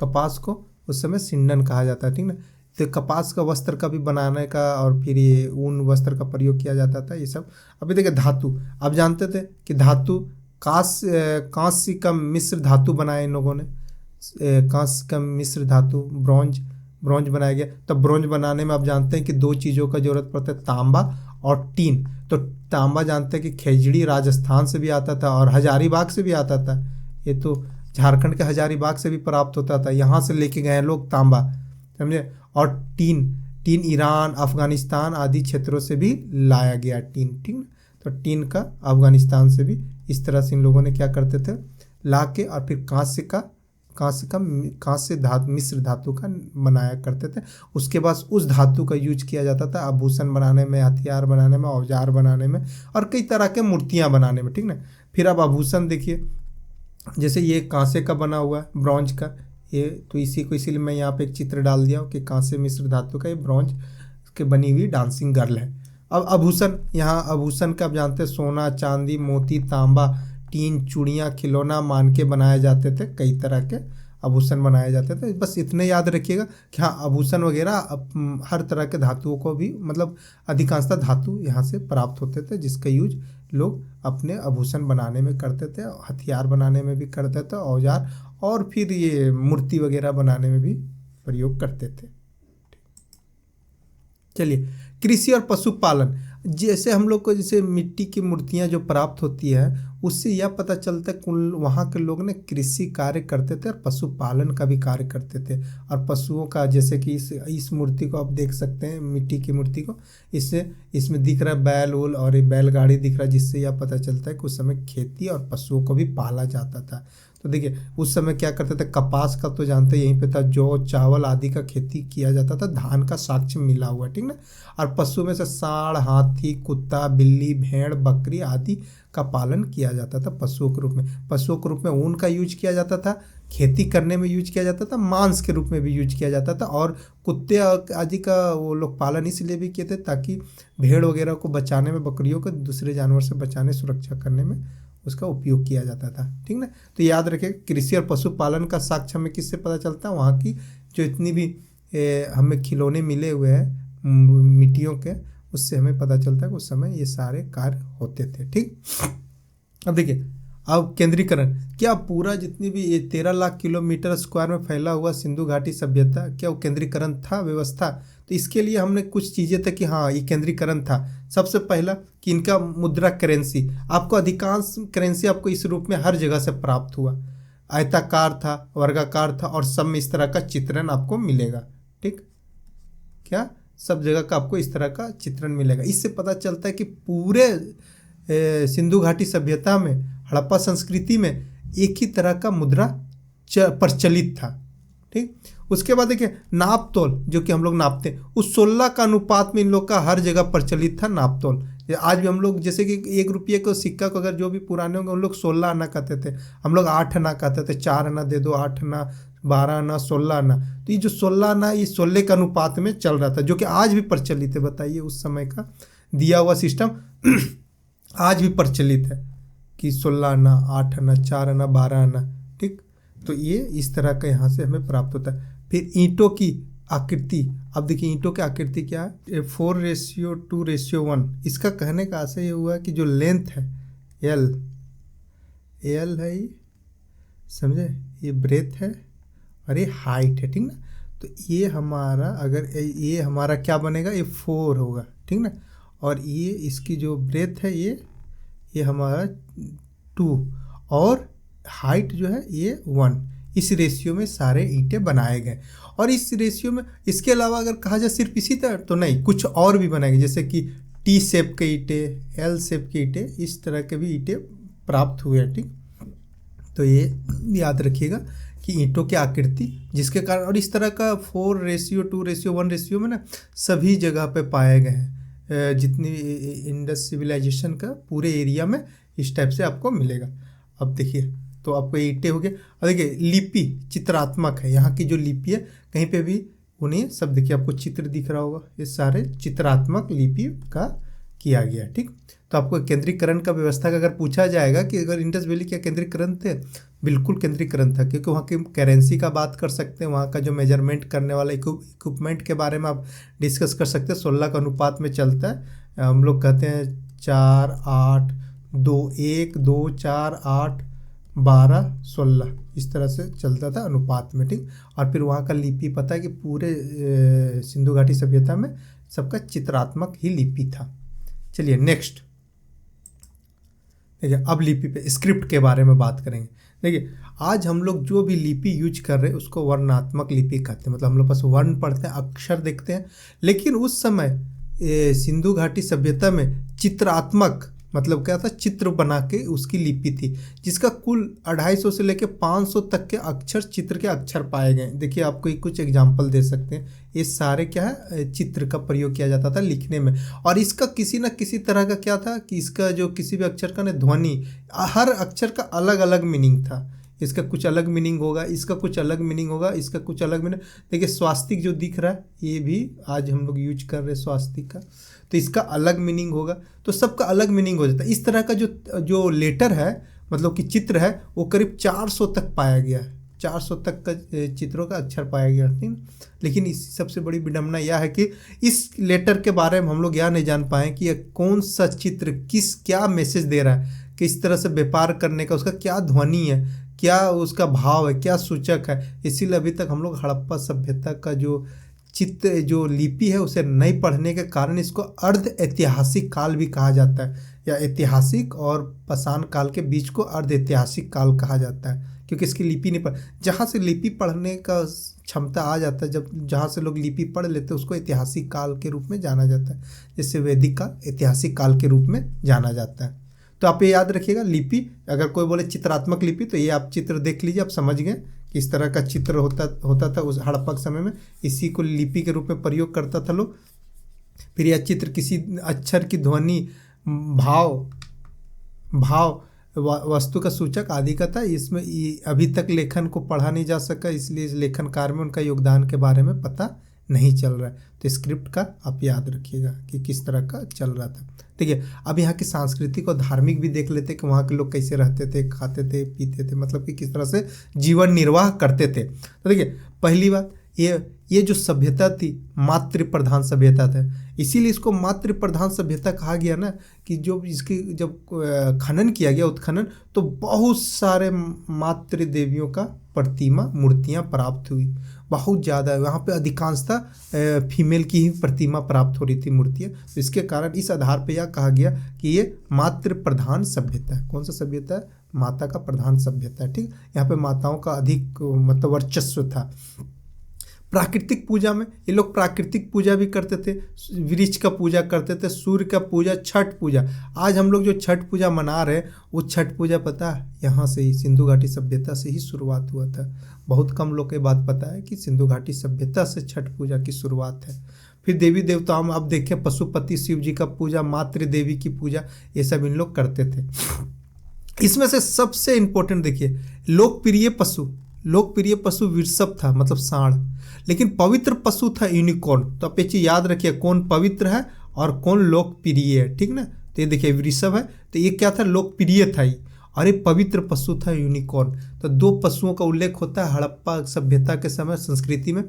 कपास को उस समय सिंडन कहा जाता है, ठीक ना। तो कपास का वस्त्र का भी बनाने का और फिर ये ऊन वस्त्र का प्रयोग किया जाता था, ये सब। अभी देखिए धातु, आप जानते थे कि धातु कांस्य का मिश्र धातु बनाया इन लोगों ने। कांस्य का मिश्र धातु ब्रॉन्ज बनाया गया। तो ब्रॉन्ज बनाने में आप जानते हैं कि दो चीज़ों का जरूरत पड़ता है, तांबा और टीन। तो तांबा जानते हैं कि खेजड़ी राजस्थान से भी आता था और हजारीबाग से भी आता था। ये तो झारखंड के हजारीबाग से भी प्राप्त होता था, यहाँ से लेके गए लोग तांबा, समझे। और टीन ईरान, अफगानिस्तान आदि क्षेत्रों से भी लाया गया टीन, ठीक ना। तो टीन का अफगानिस्तान से भी इस तरह से इन लोगों ने क्या करते थे, ला के और फिर मिश्र धातु का बनाया करते थे। उसके बाद उस धातु का यूज किया जाता था आभूषण बनाने में, हथियार बनाने में, औजार बनाने में और कई तरह के मूर्तियाँ बनाने में, ठीक ना। फिर अब आभूषण देखिए, जैसे ये कांसे का बना हुआ है, ब्रॉन्ज का, ये तो इसी को इसीलिए मैं यहाँ पे एक चित्र डाल दिया हूँ कि कांसे मिश्र धातु का ये ब्रॉन्ज के बनी हुई डांसिंग गर्ल है। अब आभूषण, यहाँ आभूषण का आप जानते हैं सोना, चांदी, मोती, तांबा, टीन, चूड़ियाँ, खिलौना मान के बनाए जाते थे। कई तरह के आभूषण बनाए जाते थे। बस इतने याद रखिएगा कि हाँ आभूषण वगैरह हर तरह के धातुओं को भी, मतलब अधिकांशतः धातु यहाँ से प्राप्त होते थे, जिसका यूज लोग अपने आभूषण बनाने में करते थे, हथियार बनाने में भी करते थे, औजार, और फिर ये मूर्ति वगैरह बनाने में भी प्रयोग करते थे। चलिए, कृषि और पशुपालन। जैसे हम लोग को जैसे मिट्टी की मूर्तियाँ जो प्राप्त होती है, उससे यह पता चलता है कि वहाँ के लोग ने कृषि कार्य करते थे और पशुपालन का भी कार्य करते थे। और पशुओं का, जैसे कि इस मूर्ति को आप देख सकते हैं, मिट्टी की मूर्ति को, इसमें दिख रहा है बैल वूल और एक बैलगाड़ी दिख रहा है, जिससे यह पता चलता है कि उस समय खेती और पशुओं को भी पाला जाता था। तो देखिए उस समय क्या करते थे, कपास का तो जानते हैं यहीं पे था, जौ, चावल आदि का खेती किया जाता था, धान का साक्ष्य मिला हुआ है, ठीक ना। और पशु में से सांड, हाथी, कुत्ता, बिल्ली, भेड़, बकरी आदि का पालन किया जाता था पशुओं के रूप में। पशुओं के रूप में ऊन का यूज किया जाता था, खेती करने में यूज किया जाता था, मांस के रूप में भी यूज किया जाता था। और कुत्ते आदि का वो लोग पालन इसलिए भी किए थे ताकि भेड़ वगैरह को बचाने में, बकरियों को दूसरे जानवर से बचाने, सुरक्षा करने में उसका उपयोग किया जाता था, ठीक ना। तो याद रखें, कृषि और पशुपालन का साक्ष्य हमें किससे पता चलता है? वहाँ की जो इतनी भी हमें खिलौने मिले हुए हैं मिट्टियों के, उससे हमें पता चलता है कि उस समय ये सारे कार्य होते थे, ठीक। अब देखिए, अब केंद्रीकरण, क्या पूरा जितनी भी ये 13 लाख किलोमीटर स्क्वायर में फैला हुआ सिंधु घाटी सभ्यता, क्या वो केंद्रीकरण था, व्यवस्था? तो इसके लिए हमने कुछ चीज़ें थे कि हाँ ये केंद्रीकरण था। सबसे पहला कि इनका मुद्रा करेंसी, आपको अधिकांश करेंसी आपको इस रूप में हर जगह से प्राप्त हुआ। आयताकार था, वर्गाकार था, और सब में इस तरह का चित्रण आपको मिलेगा, ठीक। क्या सब जगह का आपको इस तरह का चित्रण मिलेगा। इससे पता चलता है कि पूरे सिंधु घाटी सभ्यता में, हड़प्पा संस्कृति में एक ही तरह का मुद्रा प्रचलित था, ठीक। उसके बाद देखिए नाप तोल, जो कि हम लोग नापते हैं, उस 16 का अनुपात में इन लोग का हर जगह प्रचलित था नाप तोल। आज भी हम लोग जैसे कि 1 रुपये को सिक्का को अगर जो भी पुराने होंगे उन लोग 16 आना कहते थे, हम लोग 8 आना कहते थे, 4 आना दे दो, 8 आना, 12 आना, 16 आना। तो ये जो 16 आना, ये 16 के अनुपात में चल रहा था, जो कि आज भी प्रचलित है। बताइए, उस समय का दिया हुआ सिस्टम आज भी प्रचलित है कि 16 आना, 8 आना, 4 आना, 12 आना, ठीक। तो ये इस तरह का यहाँ से हमें प्राप्त होता है। फिर ईंटों की आकृति, अब देखिए ईंटों की आकृति क्या है, 4:2:1। इसका कहने का आशय ये हुआ कि जो लेंथ है एल है, ये समझे, ये ब्रेथ है और ये हाइट है, ठीक ना। तो ये हमारा, अगर ये हमारा क्या बनेगा, ये 4 होगा, ठीक ना। और ये इसकी जो ब्रेथ है ये हमारा 2, और हाइट जो है ये 1। इस रेशियो में सारे ईंटें बनाए गए। और इस रेशियो में, इसके अलावा अगर कहा जाए सिर्फ इसी तरह तो नहीं, कुछ और भी बनाए गए, जैसे कि टी शेप के ईंटें, एल शेप के ईंटें, इस तरह के भी ईंटें प्राप्त हुए हैं, ठीक। तो ये याद रखिएगा कि ईंटों की आकृति, जिसके कारण, और इस तरह का 4:2:1 रेशियो में ना सभी जगह पे पाए गए हैं। जितनी इंडस सिविलाइजेशन का पूरे एरिया में इस टाइप से आपको मिलेगा। अब देखिए, तो आपको ईंटें हो गए। और देखिए लिपि चित्रात्मक है, यहाँ की जो लिपि है कहीं पे भी उन्हें सब देखिए आपको चित्र दिख रहा होगा, ये सारे चित्रात्मक लिपि का किया गया। ठीक, तो आपको केंद्रीकरण का व्यवस्था का अगर पूछा जाएगा कि अगर इंडस वैली क्या केंद्रीकरण थे, बिल्कुल केंद्रीकरण था, क्योंकि वहाँ की करेंसी का बात कर सकते हैं, वहाँ का जो मेजरमेंट करने वाला इक्विपमेंट के बारे में आप डिस्कस कर सकते हैं। 16 का अनुपात में चलता है, हम लोग कहते हैं 4 8 2 1 2 4 8 12 16 इस तरह से चलता था अनुपात में। ठीक, और फिर वहाँ का लिपि पता है कि पूरे सिंधु घाटी सभ्यता में सबका चित्रात्मक ही लिपि था। चलिए नेक्स्ट देखिए, अब लिपि पे स्क्रिप्ट के बारे में बात करेंगे। देखिए आज हम लोग जो भी लिपि यूज कर रहे हैं उसको वर्णात्मक लिपि कहते हैं, मतलब हम लोग पास वर्ण पढ़ते हैं, अक्षर देखते हैं। लेकिन उस समय सिंधु घाटी सभ्यता में चित्रात्मक मतलब क्या था, चित्र बना के उसकी लिपि थी, जिसका कुल 250 से लेकर 500 तक के अक्षर, चित्र के अक्षर पाए गए। देखिए आपको कुछ एग्जाम्पल दे सकते हैं, ये सारे क्या है, चित्र का प्रयोग किया जाता था लिखने में। और इसका किसी न किसी तरह का क्या था कि इसका जो किसी भी अक्षर का ना ध्वनि, हर अक्षर का अलग अलग मीनिंग था। इसका कुछ अलग मीनिंग होगा, इसका कुछ अलग मीनिंग होगा, इसका कुछ अलग मीनिंग। देखिए स्वास्तिक जो दिख रहा है ये भी आज हम लोग यूज कर रहे हैं स्वास्तिक का, तो इसका अलग मीनिंग होगा, तो सबका अलग मीनिंग हो जाता है। इस तरह का जो लेटर है, मतलब कि चित्र है, वो करीब 400 तक पाया गया है, 400 तक का चित्रों का अक्षर पाया गया। ठीक, लेकिन इस सबसे बड़ी विडंबना यह है कि इस लेटर के बारे में हम लोग यह नहीं जान पाए कि यह कौन सा चित्र किस क्या मैसेज दे रहा है, किस तरह से व्यापार करने का उसका क्या ध्वनि है, क्या उसका भाव है, क्या सूचक है। इसीलिए अभी तक हम लोग हड़प्पा सभ्यता का जो चित्र, जो लिपि है, उसे नहीं पढ़ने के कारण इसको अर्ध ऐतिहासिक काल भी कहा जाता है, या ऐतिहासिक और पाषाण काल के बीच को अर्ध ऐतिहासिक काल कहा जाता है, क्योंकि इसकी लिपि नहीं पढ़, जहाँ से लिपि पढ़ने का क्षमता आ जाता है, जब जहाँ से लोग लिपि पढ़ लेते हैं उसको ऐतिहासिक काल के रूप में जाना जाता है, जैसे वैदिक का ऐतिहासिक काल के रूप में जाना जाता है। तो आप ये याद रखिएगा, लिपि, अगर कोई बोले चित्रात्मक लिपि, तो ये आप चित्र देख लीजिए, आप समझ गए किस तरह का चित्र होता था उस हड़प्पा के समय में। इसी को लिपि के रूप में प्रयोग करता था लोग। फिर यह चित्र किसी अक्षर की ध्वनि, भाव वस्तु का सूचक आदि का था। इसमें अभी तक लेखन को पढ़ा नहीं जा सका, इसलिए इस लेखन कार्य में उनका योगदान के बारे में पता नहीं चल रहा है। तो स्क्रिप्ट का आप याद रखिएगा कि किस तरह का चल रहा था। देखिए अब यहाँ की सांस्कृतिक और धार्मिक भी देख लेते कि वहाँ के लोग कैसे रहते थे, खाते थे, पीते थे, मतलब कि किस तरह से जीवन निर्वाह करते थे। तो देखिए पहली बात, ये जो सभ्यता थी मातृ प्रधान सभ्यता था, इसीलिए इसको मातृ प्रधान सभ्यता कहा गया ना, कि जो इसकी जब खनन किया गया, उत्खनन, तो बहुत सारे मातृ देवियों का प्रतिमा मूर्तियाँ प्राप्त हुई, बहुत ज़्यादा। वहाँ पे अधिकांशतः फीमेल की ही प्रतिमा प्राप्त हो रही थी, मूर्तियाँ। तो इसके कारण इस आधार पे यह कहा गया कि ये मातृ प्रधान सभ्यता है। कौन सा सभ्यता है? माता का प्रधान सभ्यता है। ठीक, यहाँ पे माताओं का अधिक मतलब वर्चस्व था। प्राकृतिक पूजा में ये लोग प्राकृतिक पूजा भी करते थे, वृक्ष का पूजा करते थे, सूर्य का पूजा, छठ पूजा। आज हम लोग जो छठ पूजा मना रहे हैं, वो छठ पूजा पता है यहाँ से ही, सिंधु घाटी सभ्यता से ही शुरुआत हुआ था। बहुत कम लोग को बात पता है कि सिंधु घाटी सभ्यता से छठ पूजा की शुरुआत है। फिर देवी देवताओं में आप देखें, पशुपति शिव जी का पूजा, मातृ देवी की पूजा, ये सब इन लोग करते थे। इसमें से सबसे इम्पोर्टेंट देखिए, लोकप्रिय पशु वृषभ था, मतलब सांड। लेकिन पवित्र पशु था यूनिकॉर्न। तो आप ये चीज याद रखिए, कौन पवित्र है और कौन लोकप्रिय है। ठीक ना, तो ये देखिए वृषभ है, तो ये क्या था? लोकप्रिय था ये, और ये पवित्र पशु था यूनिकॉर्न। तो दो पशुओं का उल्लेख होता है हड़प्पा सभ्यता के समय संस्कृति में।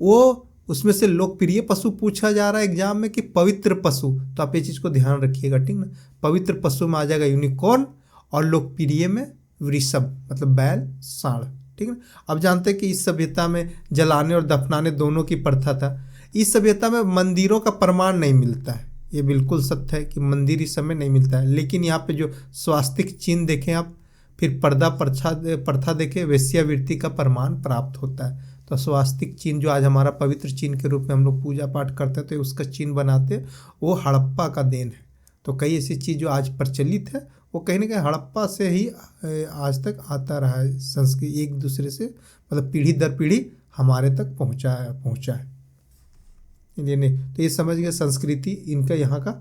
वो उसमें से लोकप्रिय पशु पूछा जा रहा है एग्जाम में कि पवित्र पशु, तो आप ये चीज़ को ध्यान रखिएगा। ठीक ना, पवित्र पशु में आ जाएगा यूनिकॉर्न, और लोकप्रिय में वृषभ, मतलब बैल, सांड। ठीक है, अब जानते हैं कि इस सभ्यता में जलाने और दफनाने दोनों की प्रथा था। इस सभ्यता में मंदिरों का प्रमाण नहीं मिलता है, ये बिल्कुल सत्य है कि मंदिर इस समय नहीं मिलता है। लेकिन यहाँ पे जो स्वास्तिक चिन्ह देखें आप, फिर पर्दा प्रथा देखें, वेश्यावृत्ति का प्रमाण प्राप्त होता है। तो स्वास्तिक चिन्ह जो आज हमारा पवित्र चिन्ह के रूप में हम लोग पूजा पाठ करते थे, उसका चिन्ह बनाते, वो हड़प्पा का देन है। तो कई ऐसी चीज़ जो आज प्रचलित है वो कहीं ना कहीं हड़प्पा से ही आज तक आता रहा है। संस्कृति एक दूसरे से मतलब पीढ़ी दर पीढ़ी हमारे तक पहुँचा है। ये नहीं तो ये समझ गए संस्कृति इनका यहाँ का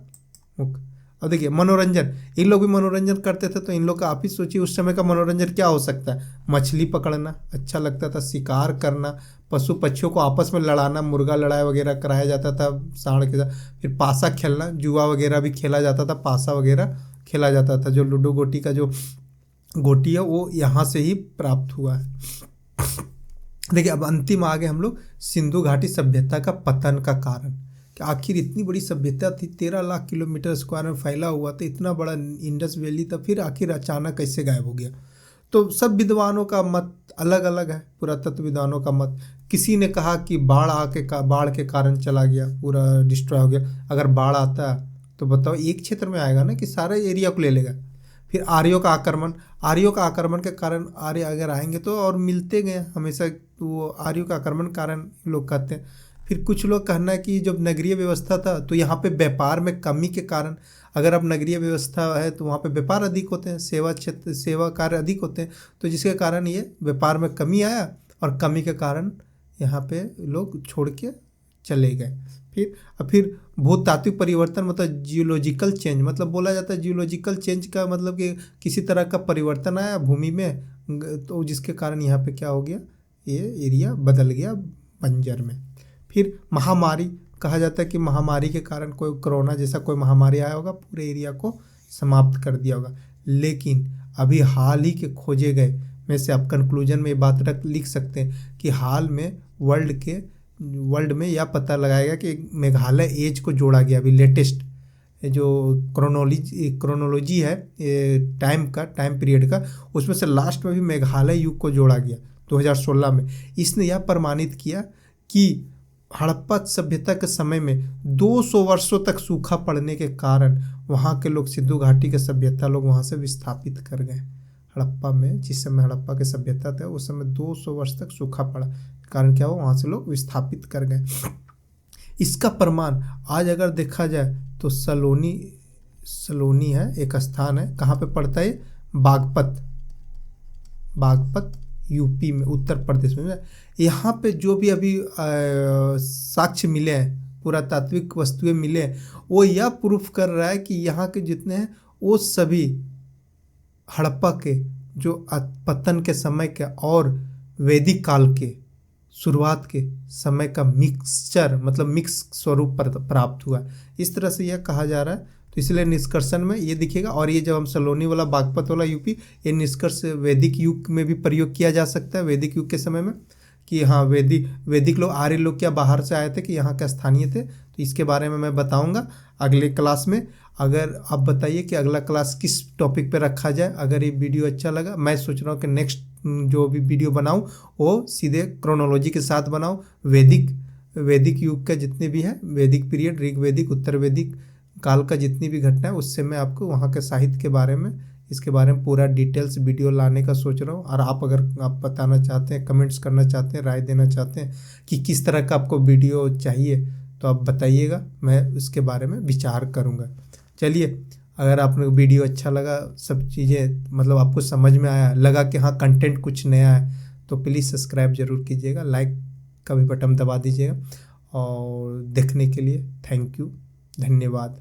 मुख्य। अब देखिए मनोरंजन, इन लोग भी मनोरंजन करते थे, तो इन लोग का आप ही सोचिए उस समय का मनोरंजन क्या हो सकता है। मछली पकड़ना अच्छा लगता था, शिकार करना, पशु पक्षियों को आपस में लड़ाना, मुर्गा लड़ाई वगैरह कराया जाता था सांड के साथ। फिर पासा खेलना, जुआ वगैरह भी खेला जाता था, पासा वगैरह खेला जाता था। जो लूडो गोटी का जो गोटी है वो यहाँ से ही प्राप्त हुआ है। देखिए अब अंतिम आगे हम लोग सिंधु घाटी सभ्यता का पतन का कारण कि आखिर इतनी बड़ी सभ्यता थी, 13 लाख किलोमीटर स्क्वायर में फैला हुआ था, इतना बड़ा इंडस वैली था, फिर आखिर अचानक कैसे गायब हो गया। तो सब विद्वानों का मत अलग अलग है, पुरातत्व विद्वानों का मत। किसी ने कहा कि बाढ़ के कारण चला गया, पूरा डिस्ट्रॉय हो गया। अगर बाढ़ आता है तो बताओ एक क्षेत्र में आएगा ना कि सारे एरिया को ले लेगा। फिर आर्यों का आक्रमण के कारण आर्य अगर आएंगे तो और मिलते गए हमेशा, तो वो आर्यों का आक्रमण कारण लोग कहते हैं। फिर कुछ लोग कहना है कि जब नगरीय व्यवस्था था तो यहाँ पे व्यापार में कमी के कारण, अगर अब नगरीय व्यवस्था है तो वहाँ पे व्यापार अधिक होते हैं, सेवा कार्य अधिक होते हैं, तो जिसके कारण ये व्यापार में कमी आया और कमी के कारण यहाँ पे लोग छोड़ के चले गए। फिर भूतात्विक परिवर्तन मतलब जियोलॉजिकल चेंज, मतलब बोला जाता है जियोलॉजिकल चेंज का मतलब कि किसी तरह का परिवर्तन आया भूमि में, तो जिसके कारण यहाँ पे क्या हो गया, ये एरिया बदल गया बंजर में। फिर महामारी, कहा जाता है कि महामारी के कारण कोई कोरोना जैसा कोई महामारी आया होगा, पूरे एरिया को समाप्त कर दिया होगा। लेकिन अभी हाल ही के खोजे गए में से आप कंक्लूजन में ये बात लिख सकते हैं कि हाल में वर्ल्ड में यह पता लगाएगा कि मेघालय एज को जोड़ा गया। अभी लेटेस्ट जो क्रोनोलॉजी है टाइम पीरियड का, उसमें से लास्ट में भी मेघालय युग को जोड़ा गया 2016 में। इसने यह प्रमाणित किया कि हड़प्पा सभ्यता के समय में 200 वर्षों तक सूखा पड़ने के कारण वहाँ के लोग, सिंधु घाटी के सभ्यता लोग वहाँ से विस्थापित कर गए। हड़प्पा में जिस समय हड़प्पा की सभ्यता था उस समय 200 वर्ष तक सूखा पड़ा, कारण क्या हुआ, वहाँ से लोग विस्थापित कर गए। इसका प्रमाण आज अगर देखा जाए तो सलोनी है, एक स्थान है, कहाँ पे पड़ता है, बागपत यूपी में, उत्तर प्रदेश में। यहाँ पे जो भी अभी साक्ष्य मिले हैं, पुरातात्विक वस्तुएं मिले हैं, वो यह प्रूफ कर रहा है कि यहाँ के जितने हैं वो सभी हड़प्पा के जो पतन के समय के और वैदिक काल के शुरुआत के समय का मिक्सचर, मतलब मिक्स स्वरूप प्राप्त हुआ। इस तरह से यह कहा जा रहा है। तो इसलिए निष्कर्षण में ये दिखेगा। और ये जब हम सलोनी वाला, बागपत वाला यूपी, ये निष्कर्ष वैदिक युग में भी प्रयोग किया जा सकता है, वैदिक युग के समय में, कि हाँ वैदिक लोग, आर्य लोग क्या बाहर से आए थे कि यहाँ के स्थानीय थे। तो इसके बारे में मैं बताऊँगा अगले क्लास में। अगर आप बताइए कि अगला क्लास किस टॉपिक पे रखा जाए। अगर ये वीडियो अच्छा लगा, मैं सोच रहा हूँ कि नेक्स्ट जो भी वीडियो बनाऊँ वो सीधे क्रोनोलॉजी के साथ बनाऊँ। वैदिक युग का जितने भी है, वैदिक पीरियड, ऋग वैदिक, उत्तर वैदिक काल का जितनी भी घटना है, उससे मैं आपको वहाँ के साहित्य के बारे में, इसके बारे में पूरा डिटेल्स वीडियो लाने का सोच रहा हूँ। और अगर आप बताना चाहते हैं, कमेंट्स करना चाहते हैं, राय देना चाहते हैं कि किस तरह का आपको वीडियो चाहिए, तो आप बताइएगा, मैं उसके बारे में विचार करूँगा। चलिए, अगर आपने वीडियो अच्छा लगा, सब चीज़ें मतलब आपको समझ में आया, लगा कि हाँ कंटेंट कुछ नया है, तो प्लीज़ सब्सक्राइब ज़रूर कीजिएगा, लाइक का भी बटन दबा दीजिएगा। और देखने के लिए थैंक यू, धन्यवाद।